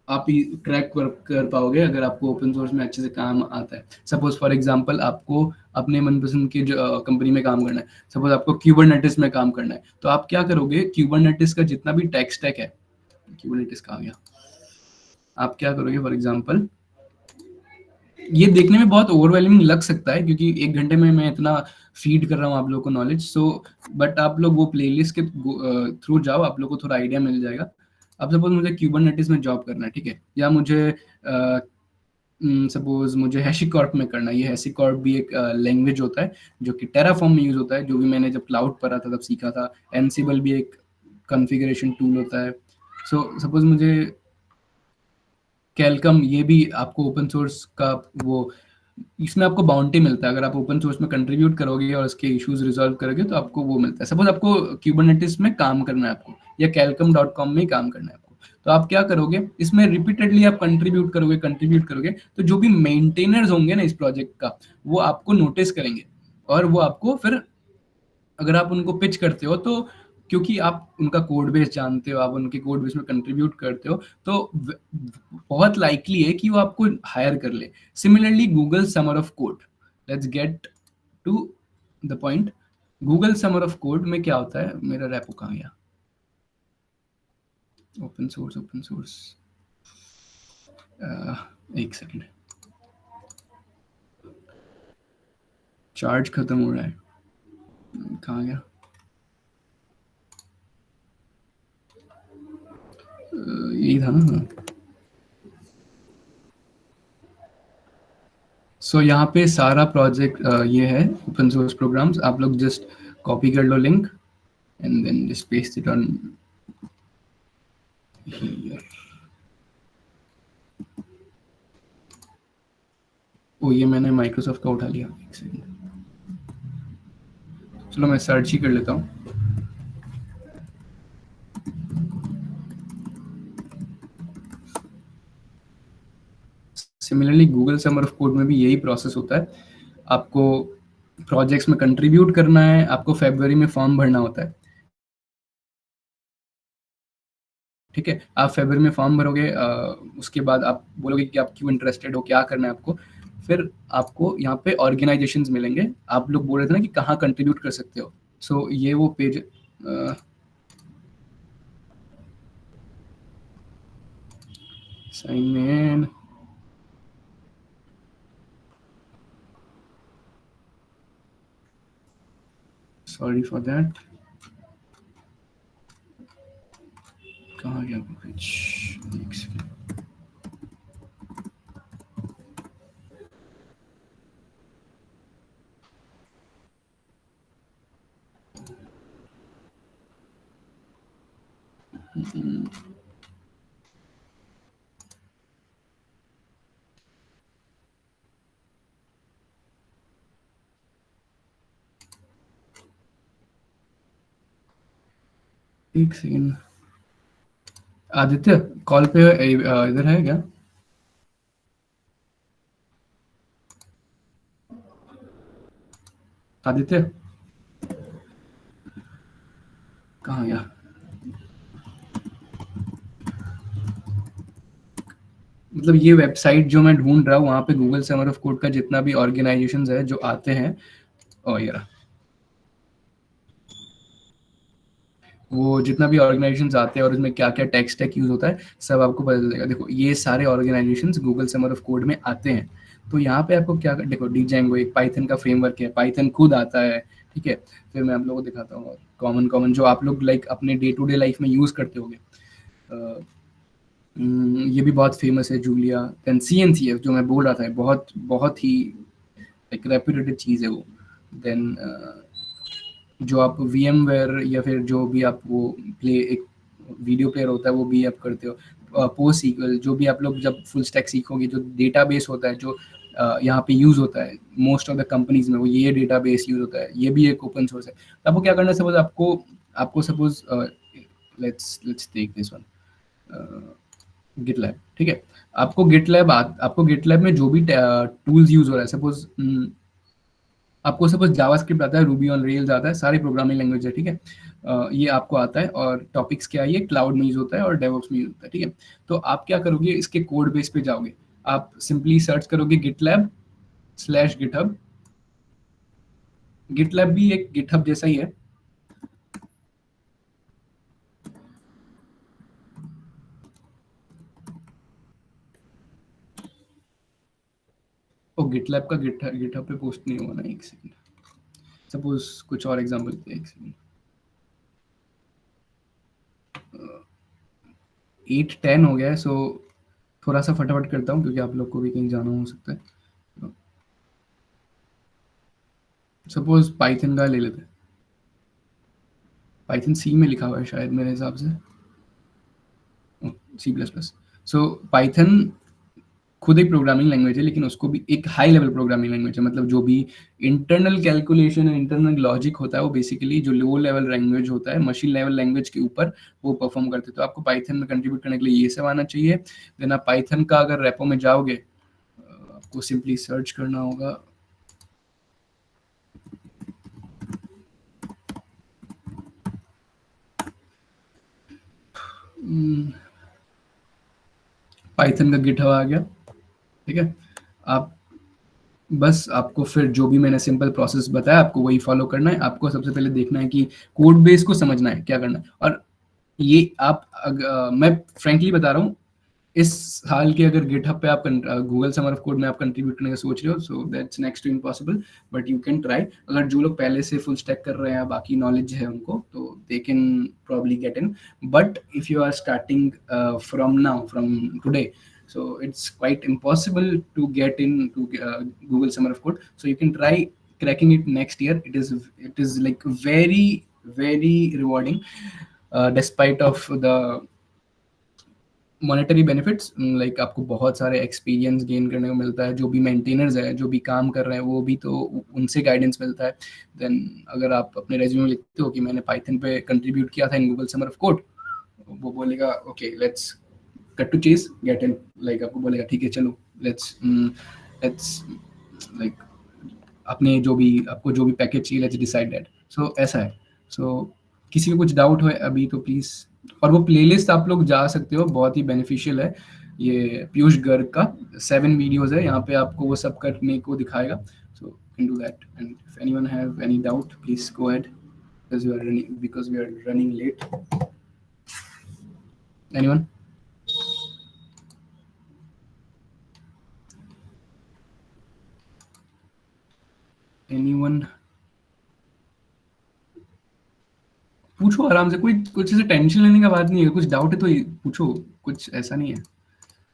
आप ही क्रैक कर पाओगे अगर आपको ओपन सोर्स में अच्छे से काम आता है। सपोज फॉर एग्जांपल आपको अपने मनपसंद की जो कंपनी में काम करना है, सपोज आपको क्यूबरनेटिस में काम करना है, तो आप क्या करोगे, क्यूबरनेटिस का जितना भी टेक स्टैक है, क्यूबरनेटिस कहाँ गया, आप क्या करोगे, फॉर एग्जांपल ये देखने में बहुत ओवरवेलमिंग लग सकता है, क्योंकि 1 घंटे में मैं इतना फीड कर रहा हूँ आप लोगों को नॉलेज। सो बट आप लोग वो प्लेलिस्ट के थ्रू जाओ, आप लोग को थोड़ा आइडिया मिल जाएगा। अब सपोज मुझे क्यूबरनेटिस में जॉब करना है, ठीक है, या मुझे सपोज मुझे हैशिकॉर्प में करना है। ये हैशिकॉर्प भी एक लैंग्वेज होता है जो कि टेराफॉर्म में यूज होता है, जो भी मैंने जब क्लाउड पर था तब सीखा था। एनसिबल भी एक कॉन्फ़िगरेशन टूल होता है। सो सपोज मुझे कैलकम, ये भी आपको ओपन सोर्स का वो, इसमें आपको बाउंटी मिलता है। अगर आप ओपन सोर्स में कंट्रीब्यूट करोगे और उसके इश्यूज रिजॉल्व करोगे तो आपको वो मिलता है। सपोज आपको क्यूबरनेटिस में काम करना है आपको, या कैलकम.com में काम करना है आपको, तो आप क्या करोगे, इसमें रिपीटेडली आप कंट्रीब्यूट करोगे, तो जो भी मेंटेनर्स होंगे ना इस प्रोजेक्ट का, वो आपको नोटिस करेंगे, और वो आपको फिर, अगर आप उनको पिच करते हो, तो क्योंकि आप उनका कोड बेस जानते हो, आप उनके कोड बेस में कंट्रीब्यूट करते हो, तो बहुत लाइकली है कि वो आपको हायर कर ले। Similarly Google summer of code, let's get to the point. Google summer of code में क्या होता है, मेरा रेपो कहाँ गया, ओपन सोर्स, एक सेकंड, चार्ज खत्म हो रहा है, कहाँ गया? यही था ना। सो यहाँ पे सारा प्रोजेक्ट ये है ओपन सोर्स प्रोग्राम्स, आप लोग जस्ट कॉपी कर लो link and then just paste it on here. ओ ये मैंने माइक्रोसॉफ्ट का उठा लिया, एक सेकंड, चलो मैं सर्च ही कर लेता हूँ। Similarly Google summer of code में भी यही प्रोसेस होता है, आपको प्रोजेक्ट्स में कंट्रीब्यूट करना है, आपको फरवरी में फॉर्म भरना होता है, ठीक है। आप फरवरी में फॉर्म भरोगे, उसके बाद आप बोलोगे कि आप क्यों इंटरेस्टेड हो, क्या करना है आपको, फिर आपको यहाँ पे ऑर्गेनाइजेशंस मिलेंगे। आप लोग बोल रहे थे ना कि कहाँ कंट्रीब्यूट कर सकते हो, सो ये वो page, sign in, sorry for that, कहाँ गया पेज, एक सेकंड। एक सेकंड, आदित्य कॉल पे इधर है क्या? आदित्य कहाँ गया? मतलब ये वेबसाइट जो मैं ढूंढ रहा हूँ, वहाँ पे गूगल समर ऑफ कोड का जितना भी ऑर्गेनाइजेशंस है जो आते हैं, और ये रहा, वो जितना भी ऑर्गेनाइजेशंस आते हैं और उसमें क्या क्या टेक स्टैक यूज होता है सब आपको पता चलेगा। देखो ये सारे organisations Google summer of code में आते हैं, तो यहाँ पे आपको क्या, देखो डीजेंगो एक पाइथन का फ्रेमवर्क है, पाइथन खुद आता है, ठीक है। फिर मैं आप लोगों को दिखाता हूँ कॉमन जो आप लोग लाइक अपने डे टू डे लाइफ में यूज करते होंगे, ये भी बहुत फेमस है, जूलिया। देन CNCF जो मैं बोल रहा था, बहुत बहुत ही एक रेप्यूटेड चीज़ है वो। देन जो आप VMware या फिर जो भी आप वो एक वीडियो प्लेयर होता है वो भी आप करते हो। पोस्ट सीक्वल जो भी आप लोग जब फुल स्टैक सीखोगे, जो डेटाबेस होता है जो यहाँ पे यूज होता है मोस्ट ऑफ द कंपनीज में, वो ये डेटाबेस यूज होता है, ये भी एक ओपन सोर्स है। तो आपको क्या करना है, सपोज आपको suppose let's take this one, GitLab, ठीक है। आपको गिटलैब में जो भी टूल्स यूज हो रहा है, सपोज आपको सपोज जावास्क्रिप्ट आता है, रूबी ऑन रेल्स आता है, सारी प्रोग्रामिंग लैंग्वेज है, ठीक है। ये आपको आता है, और टॉपिक्स क्या है, ये क्लाउड में यूज होता है और डेवऑप्स में यूज होता है, ठीक है। तो आप क्या करोगे, इसके कोड बेस पे जाओगे, आप सिंपली सर्च करोगे gitlab/github। गिटलैब भी एक गिटहब जैसा ही है, और गिटलैब का गिटहब पे पोस्ट नहीं हुआ ना, एक सेकंड, सपोज कुछ और एग्जांपल पे, एक सेकंड, 8:10 हो गया है, सो थोड़ा सा फटाफट करता हूँ क्योंकि आप लोग को भी कहीं जाना हो सकता है। सपोज पाइथन का ले लेते हैं, पाइथन C में लिखा हुआ है शायद मेरे हिसाब से, C++। सो पाइथन खुद एक प्रोग्रामिंग लैंग्वेज है, लेकिन उसको भी एक हाई लेवल प्रोग्रामिंग लैंग्वेज है, मतलब जो भी इंटरनल कैलकुलेशन और इंटरनल लॉजिक होता है वो बेसिकली जो लो लेवल लैंग्वेज होता है, मशीन लेवल लैंग्वेज के ऊपर वो परफॉर्म करते हैं। तो आपको पाइथन में कंट्रीब्यूट करने के लिए ये सब आना चाहिए। देन आप पाइथन का अगर रेपो में जाओगे, आपको सिंपली सर्च करना होगा, पाइथन का गिटहब आ गया, ठीक है। आप बस आपको फिर जो भी मैंने सिंपल प्रोसेस बताया आपको वही फॉलो करना है। आपको सबसे पहले देखना है कि कोड बेस को समझना है क्या करना है, और ये आप मैं फ्रैंकली बता रहा हूँ, इस साल के अगर गिटहब पे आप गूगल समर ऑफ कोड में आप कंट्रीब्यूट करने का सोच रहे हो, so that's next to impossible, but you can try. अगर जो लोग पहले से फुल स्टैक कर रहे हैं, बाकी नॉलेज है उनको, तो they can probably get in. But if you are starting from now, from today, so it's quite impossible to get into Google Summer of Code. So you can try cracking it next year. It is like very very rewarding, despite of the monetary benefits. Like आपको बहुत सारे experience gain करने को मिलता है. जो भी maintainers है, जो भी काम कर रहे हैं, वो भी तो उनसे गाइडेंस मिलता है. देन अगर आप अपने रेज्यूमे में लिखते हो कि मैंने पाइथन पे कंट्रीब्यूट किया था in Google summer of code, वो बोलेगा okay let's cut to chase, get in. Like आपको बोलेगा ठीक है चलो लेट्स लाइक अपने जो भी आपको जो भी पैकेज चाहिए, लेट्स डिसाइड दैट. सो ऐसा है. सो किसी को कुछ डाउट हो अभी तो प्लीज. और वो प्लेलिस्ट आप लोग जा सकते हो, बहुत ही बेनिफिशियल है. ये पीयूष गर्ग का 7 वीडियोस है, यहाँ पे आपको वो सब करने को दिखाएगा. So can do that. And if anyone have any doubt please go ahead, because we are running late. Anyone? पूछो आराम से, कोई कुछ ऐसे टेंशन लेने का बात नहीं है. कुछ डाउट है तो पूछो, कुछ ऐसा नहीं है.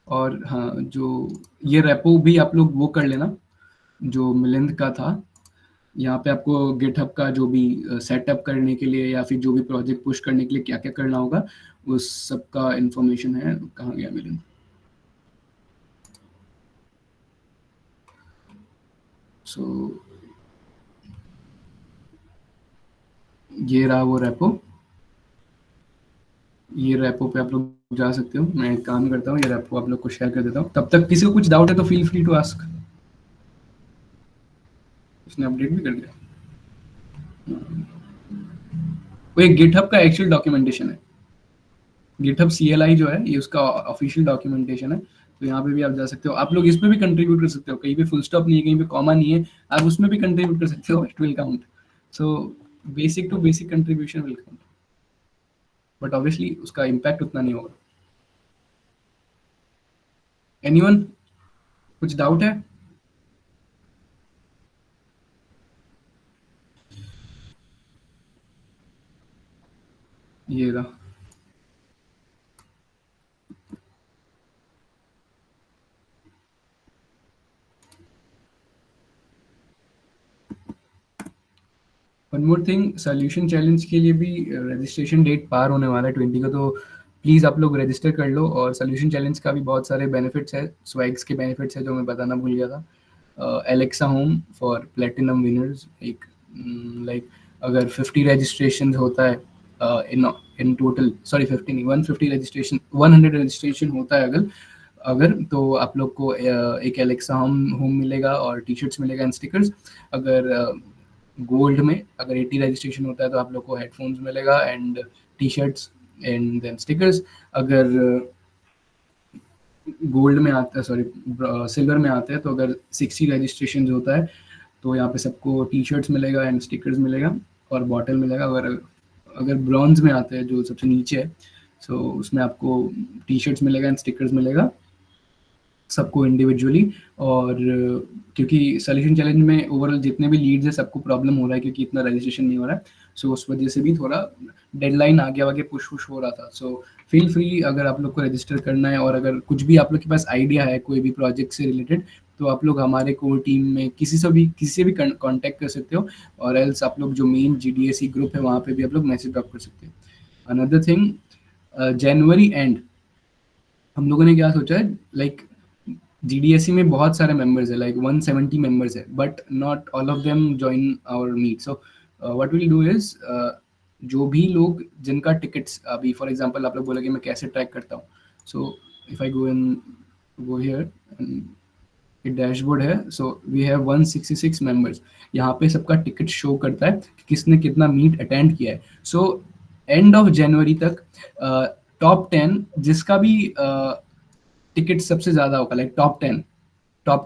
और हाँ, जो ये रेपो भी आप लोग वो कर लेना जो मिलिंद का था. यहाँ पे आपको गिटहब का जो भी सेटअप करने के लिए या फिर जो भी प्रोजेक्ट पुश करने के लिए क्या क्या करना होगा, उस सब का इंफॉर्मेशन है. कहाँ गया मिलिंद? सो ये रहा वो रेपो. ये रेपो पे आप लोग जा सकते हो. मैं एक काम करता हूँ, ये रेपो आप लोग को शेयर कर देता हूँ. तब तक किसी को कुछ डाउट है तो फील फ्री टू आस्क. उसने अपडेट भी कर दिया. वो एक गिटहब का एक्चुअल डॉक्यूमेंटेशन है. गिटहब CLI जो है, ये उसका ऑफिशियल डॉक्यूमेंटेशन है. तो यहाँ पे भी आप जा सकते हो. आप लोग इसमें भी कंट्रीब्यूट कर सकते हो. कहीं पे फुल स्टॉप नहीं है, कहीं पे कॉमा नहीं है, आप उसमें भी कंट्रीब्यूट कर सकते हो. It will count. So basic to basic contribution will count, but obviously उसका इम्पैक्ट उतना नहीं होगा. एनीवन, कुछ डाउट है? ये रहा. One more thing, solution challenge के लिए भी रजिस्ट्रेशन डेट पार होने वाला है 20 का. तो प्लीज़ आप लोग रजिस्टर कर लो. और सोल्यूशन चैलेंज का भी बहुत सारे बेनिफिट्स है, स्वैग्स के बेनिफिट्स है जो मैं बताना भूल गया था. Alexa home for platinum winners. एक लाइक अगर 50 रजिस्ट्रेशन होता है इन टोटल, सॉरी 50 नहीं, 150 रजिस्ट्रेशन, 100 रजिस्ट्रेशन होता है अगर तो आप लोग को एक एलेक्सा होम मिलेगा और टी शर्ट्स मिलेगा एंड स्टिकर्स. अगर गोल्ड में अगर 80 रजिस्ट्रेशन होता है तो आप लोग को हेडफोन्स मिलेगा and T shirts and then stickers. अगर गोल्ड में आता है, सॉरी सिल्वर में आता है, तो अगर 60 रजिस्ट्रेशन होता है तो यहाँ पे सबको टी शर्ट्स मिलेगा एंड स्टिकर्स मिलेगा और बॉटल मिलेगा. अगर ब्रॉन्ज में आता है जो सबसे नीचे है, सो उसमें आपको टी शर्ट्स मिलेगा एंड स्टिकर्स मिलेगा सबको इंडिविजुअली. और क्योंकि सोल्यूशन चैलेंज में ओवरऑल जितने भी लीड्स है सबको प्रॉब्लम हो रहा है क्योंकि इतना रजिस्ट्रेशन नहीं हो रहा है. सो उस वजह से भी थोड़ा डेडलाइन आगे पुश हो रहा था. सो फील फ्री, अगर आप लोग को रजिस्टर करना है और अगर कुछ भी आप लोग के पास आइडिया है कोई भी प्रोजेक्ट से रिलेटेड, तो आप लोग हमारे कोर टीम में किसी से भी कांटेक्ट कर सकते हो. और एल्स आप लोग जो मेन GDSC ग्रुप है वहाँ पे भी आप लोग मैसेज ड्रॉप कर सकते हो. अनदर थिंग, जनवरी एंड हम लोगों ने क्या सोचा है, लाइक GDSC में बहुत सारे मेंबर्स है, लाइक 170 मेंबर्स है, but not all of them join our meet. So what will do is, जो भी लोग जिनका टिकट्स अभी, फॉर एग्जांपल आप लोग बोलोगे मैं कैसे ट्रैक करता हूँ. So if I go here and ये डैशबोर्ड है. So we have 166 members. यहाँ पे सबका टिकट शो करता है कि किसने कितना मीट अटेंड किया है. सो एंड ऑफ जनवरी तक टॉप 10 जिसका भी टिकट सबसे ज्यादा होगा, लाइक टॉप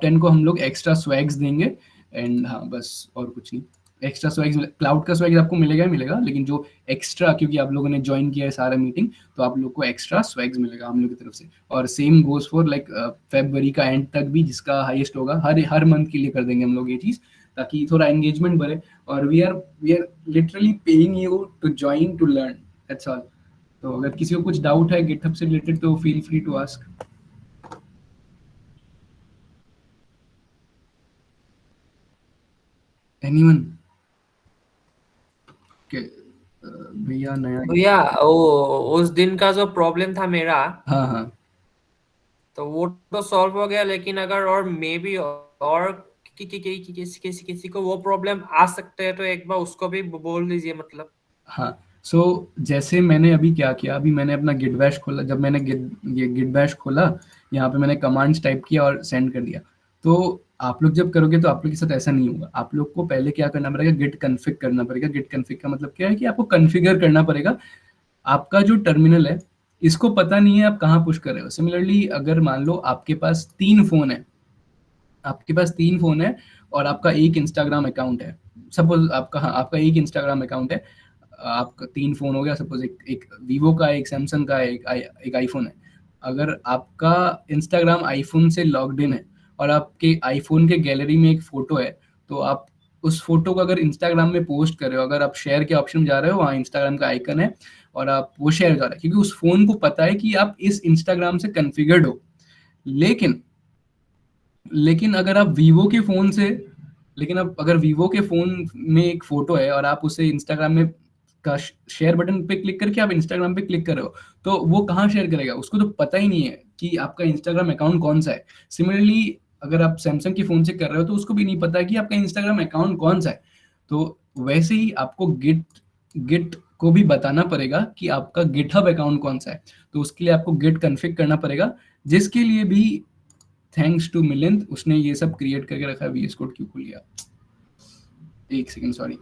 10 को हम लोग एक्स्ट्रा स्वैग्स देंगे. एंड हाँ बस, और कुछ नहीं. एक्स्ट्रा स्वैग्स, क्लाउड का स्वैग आपको मिलेगा ही मिलेगा, लेकिन जो एक्स्ट्रा, क्योंकि आप लोगों ने ज्वाइन किया है सारा मीटिंग, तो आप लोग को एक्स्ट्रा स्वैग्स मिलेगा हम लोग की तरफ से। और सेम गोज फॉर लाइक फरवरी का एंड तक भी, जिसका हाईएस्ट होगा, हर मंथ के लिए कर देंगे हम लोग ये चीज, ताकि थोड़ा एंगेजमेंट बढ़े। और we are literally paying you to join to learn, that's all. तो अगर किसी को कुछ डाउट है गिटहब से रिलेटेड तो feel free to ask. Anyone? के भैया नया, भैया वो उस दिन का जो प्रॉब्लम था मेरा, हाँ हाँ तो वो तो सॉल्व हो गया, लेकिन अगर और मे बी और किसी को वो प्रॉब्लम आ सकते हैं तो एक बार उसको भी बोल दीजिए मतलब। हाँ। सो जैसे मैंने अभी क्या किया, अभी मैंने अपना गिट बैश खोला, जब मैंने गिट बैश खोला, यहाँ पे मैंने कमांड्स टाइप किया और सेंड कर दिया। तो आप लोग जब करोगे तो आप लोग के साथ ऐसा नहीं होगा। आप लोग को पहले क्या करना पड़ेगा, गिट कन्फिग करना पड़ेगा। गिट कन्फिग का मतलब क्या है कि आपको कन्फिगर करना पड़ेगा आपका जो टर्मिनल है, इसको पता नहीं है आप कहाँ पुश कर रहे हो। सिमिलरली अगर मान लो आपके पास 3 फोन है, आपके पास 3 फोन है और आपका एक इंस्टाग्राम अकाउंट है, सपोज आपका, हाँ आपका एक इंस्टाग्राम अकाउंट है, आपका 3 फोन हो गया, सपोज एक वीवो का, एक सैमसंग का, एक आईफोन है। अगर आपका इंस्टाग्राम आईफोन से लॉग्ड इन है और आपके आईफोन के गैलरी में एक फोटो है, तो आप उस फोटो को अगर इंस्टाग्राम में पोस्ट कर रहे हो, अगर आप शेयर के ऑप्शन में जा रहे हो, वहाँ इंस्टाग्राम का आइकन है और आप वो शेयर कर रहे हो, क्योंकि उस फोन को पता है कि आप इस इंस्टाग्राम से कन्फिगर्ड हो। लेकिन अगर आप वीवो के फोन से, लेकिन अब अगर वीवो के फोन में एक फोटो है और आप उसे इंस्टाग्राम में का शेयर बटन पे क्लिक करके आप इंस्टाग्राम पे क्लिक कर रहे हो, तो वो कहाँ शेयर करेगा? उसको तो पता ही नहीं है कि आपका इंस्टाग्राम अकाउंट कौन सा है। सिमिलरली अगर आप सैमसंग के फोन से कर रहे हो तो उसको भी नहीं पता कि आपका इंस्टाग्राम अकाउंट कौन सा है। तो वैसे ही आपको गिट को भी बताना पड़ेगा कि आपका गिटहब अकाउंट कौन सा है। तो उसके लिए आपको गिट कन्फिग करना पड़ेगा, जिसके लिए भी थैंक्स टू मिलिंद, उसने ये सब क्रिएट करके रखा है। वीएस कोड क्यों खुल गया? एक सेकंड, सॉरी।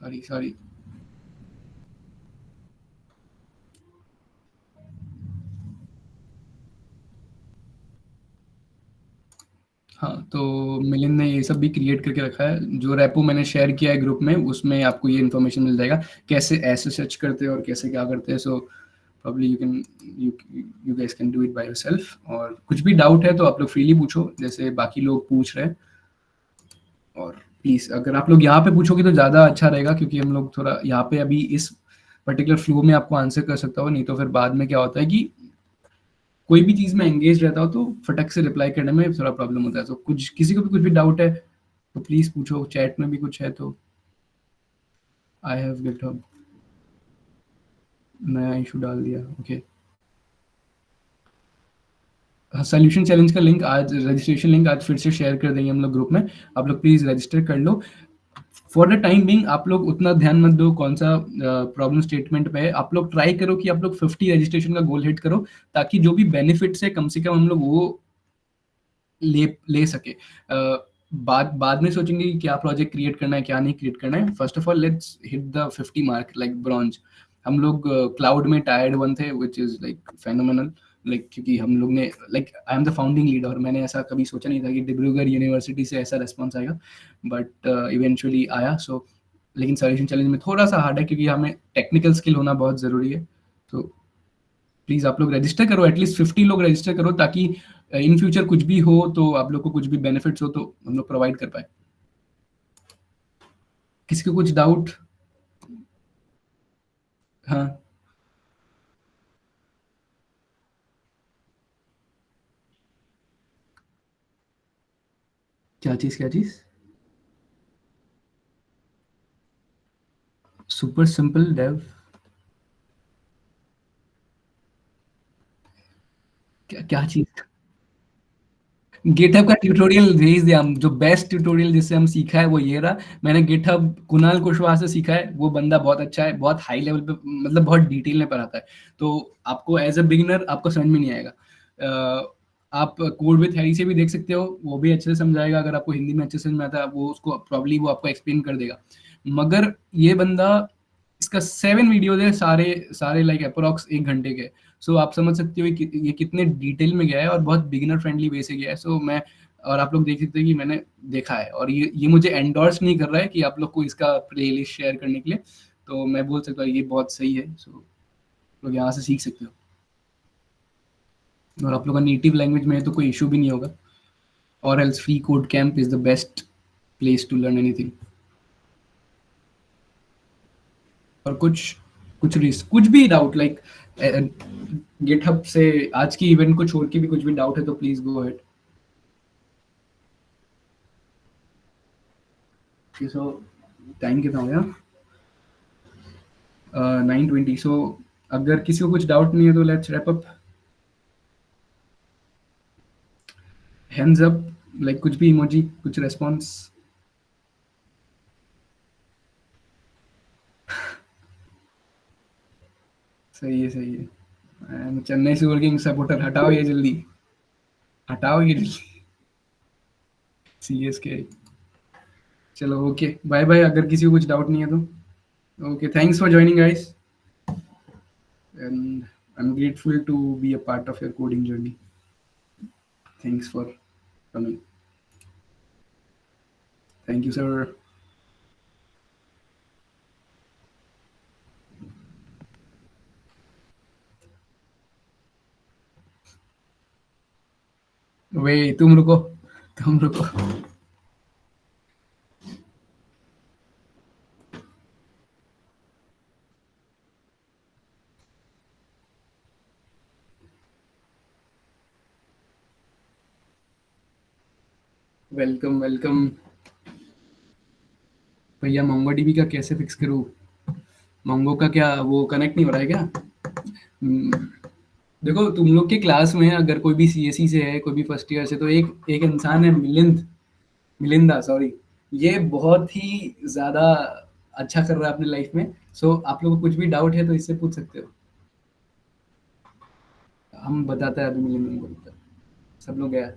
सॉरी हाँ, तो मिलिंद ने ये सब भी क्रिएट करके रखा है। जो रेपो मैंने शेयर किया है ग्रुप में, उसमें आपको ये इन्फॉर्मेशन मिल जाएगा कैसे ऐसे सर्च करते हैं और कैसे क्या करते हैं। सो probably you guys can do it by yourself। और कुछ भी डाउट है तो आप लोग फ्रीली पूछो, जैसे बाकी लोग पूछ रहे हैं। और प्लीज अगर आप लोग यहाँ पे पूछोगे तो ज़्यादा अच्छा रहेगा, क्योंकि हम लोग थोड़ा यहाँ पे अभी इस पर्टिकुलर फ्लो में आपको आंसर कर सकता हो, नहीं तो फिर बाद में क्या होता है कि कोई भी चीज़ में एंगेज रहता हो तो फटक से रिप्लाई करने में थोड़ा प्रॉब्लम होता है। तो कुछ किसी को भी कुछ भी डाउट है तो प्लीज़ पूछो, चैट में भी कुछ है तो। आई हैव गिटहब, नया इशू डाल दिया, ओके। सोल्यूशन चैलेंज का लिंक आज, रजिस्ट्रेशन लिंक आज फिर से शेयर कर देंगे हम लोग ग्रुप में, आप लोग प्लीज रजिस्टर कर लो। फॉर द टाइम बिंग आप लोग उतना ध्यान मत दो कौन सा प्रॉब्लम स्टेटमेंट पे है। आप लोग ट्राई करो कि आप लोग 50 रजिस्ट्रेशन का गोल हिट करो, ताकि जो भी बेनिफिट्स है कम से कम हम लोग वो ले सके। बाद में सोचेंगे कि क्या प्रोजेक्ट क्रिएट करना है क्या नहीं क्रिएट करना है। First of all let's hit the 50 mark like bronze. हम लोग क्लाउड में टायर्ड 1 थे, which is like phenomenal, like क्योंकि हम लोग ने like I am the founding leader और मैंने ऐसा कभी सोचा नहीं था कि डिब्रूगढ़ यूनिवर्सिटी से ऐसा रेस्पॉन्स आएगा, बट इवेंचुअली आया। सो लेकिन सोल्यूशन चैलेंज में थोड़ा सा हार्ड है, क्योंकि हमें टेक्निकल स्किल होना बहुत ज़रूरी है। तो प्लीज़ आप लोग रजिस्टर करो, एटलीस्ट 50 लोग रजिस्टर करो, ताकि इन फ्यूचर कुछ भी हो तो आप लोग को कुछ भी बेनिफिट्स हो तो हम लोग प्रोवाइड कर पाए। किसी को कुछ डाउट? हाँ, क्या चीज? Super simple dev? क्या चीज? गिटहब का ट्यूटोरियल भेज दिया हम, जो बेस्ट ट्यूटोरियल जिससे हम सीखा है वो ये रहा। मैंने गिटहब कुणाल कुशवाहा से सीखा है, वो बंदा बहुत अच्छा है, बहुत हाई लेवल पे, मतलब बहुत डिटेल में पढ़ाता है। तो आपको एज अ बिगिनर आपको समझ में नहीं आएगा। आप कोड विथ हैरी से भी देख सकते हो, वो भी अच्छे से समझाएगा। अगर आपको हिंदी में अच्छे से समझ में आता है वो उसको प्रॉब्ली वो आपको एक्सप्लेन कर देगा। मगर ये बंदा इसका 7 वीडियोज है, सारे सारे लाइक अप्रोक्स 1 घंटे के। सो आप समझ सकते हो ये कितने डिटेल में गया है और बहुत बिगिनर फ्रेंडली वे से गया है। सो मैं और आप लोग देख सकते हैं कि मैंने देखा है, और ये मुझे एंडोर्स नहीं कर रहा है कि आप लोग को इसका प्लेलिस्ट शेयर करने के लिए, तो मैं बोल सकता हूँ ये बहुत सही है। सो लोग यहाँ से सीख सकते हो, और आप लोग का नेटिव लैंग्वेज में है तो कोई इशू भी नहीं होगा। और else free code camp is the best place to learn anything. और कुछ भी डाउट लाइक गिटहब से आज की इवेंट को छोड़ के भी कुछ भी डाउट है तो please go ahead. So time कितना हो गया? 9:20। सो अगर किसी को कुछ डाउट नहीं है तो let's wrap up. Hands up, like कुछ भी इमोजी, कुछ रेस्पॉन्स। सही है सही है। चेन्नई सुपर किंग्स सपोर्टर, हटाओ ये जल्दी, हटाओ ये जल्दी। सीएसके। चलो ओके, बाय बाय। अगर किसी को कुछ डाउट नहीं है तो okay, thanks for joining guys, and I am grateful to be a part of your coding journey. Thanks for coming. Thank you sir. वे तुम रुको, तुम रुको। Welcome welcome. भैया मोंगोडीबी का कैसे फिक्स करूँ? मोंगो का क्या वो कनेक्ट नहीं हो रहा है क्या? देखो तुम लोग के क्लास में अगर कोई भी सीएसई से है, कोई भी फर्स्ट ईयर से, तो एक इंसान है मिलिंदा सॉरी, ये बहुत ही ज्यादा अच्छा कर रहा है अपने लाइफ में। सो आप लोगों को कुछ भी डाउट है तो इससे पूछ सकते हो, हम बताते हैं। अभी मिलिंदा को सब लोग गया।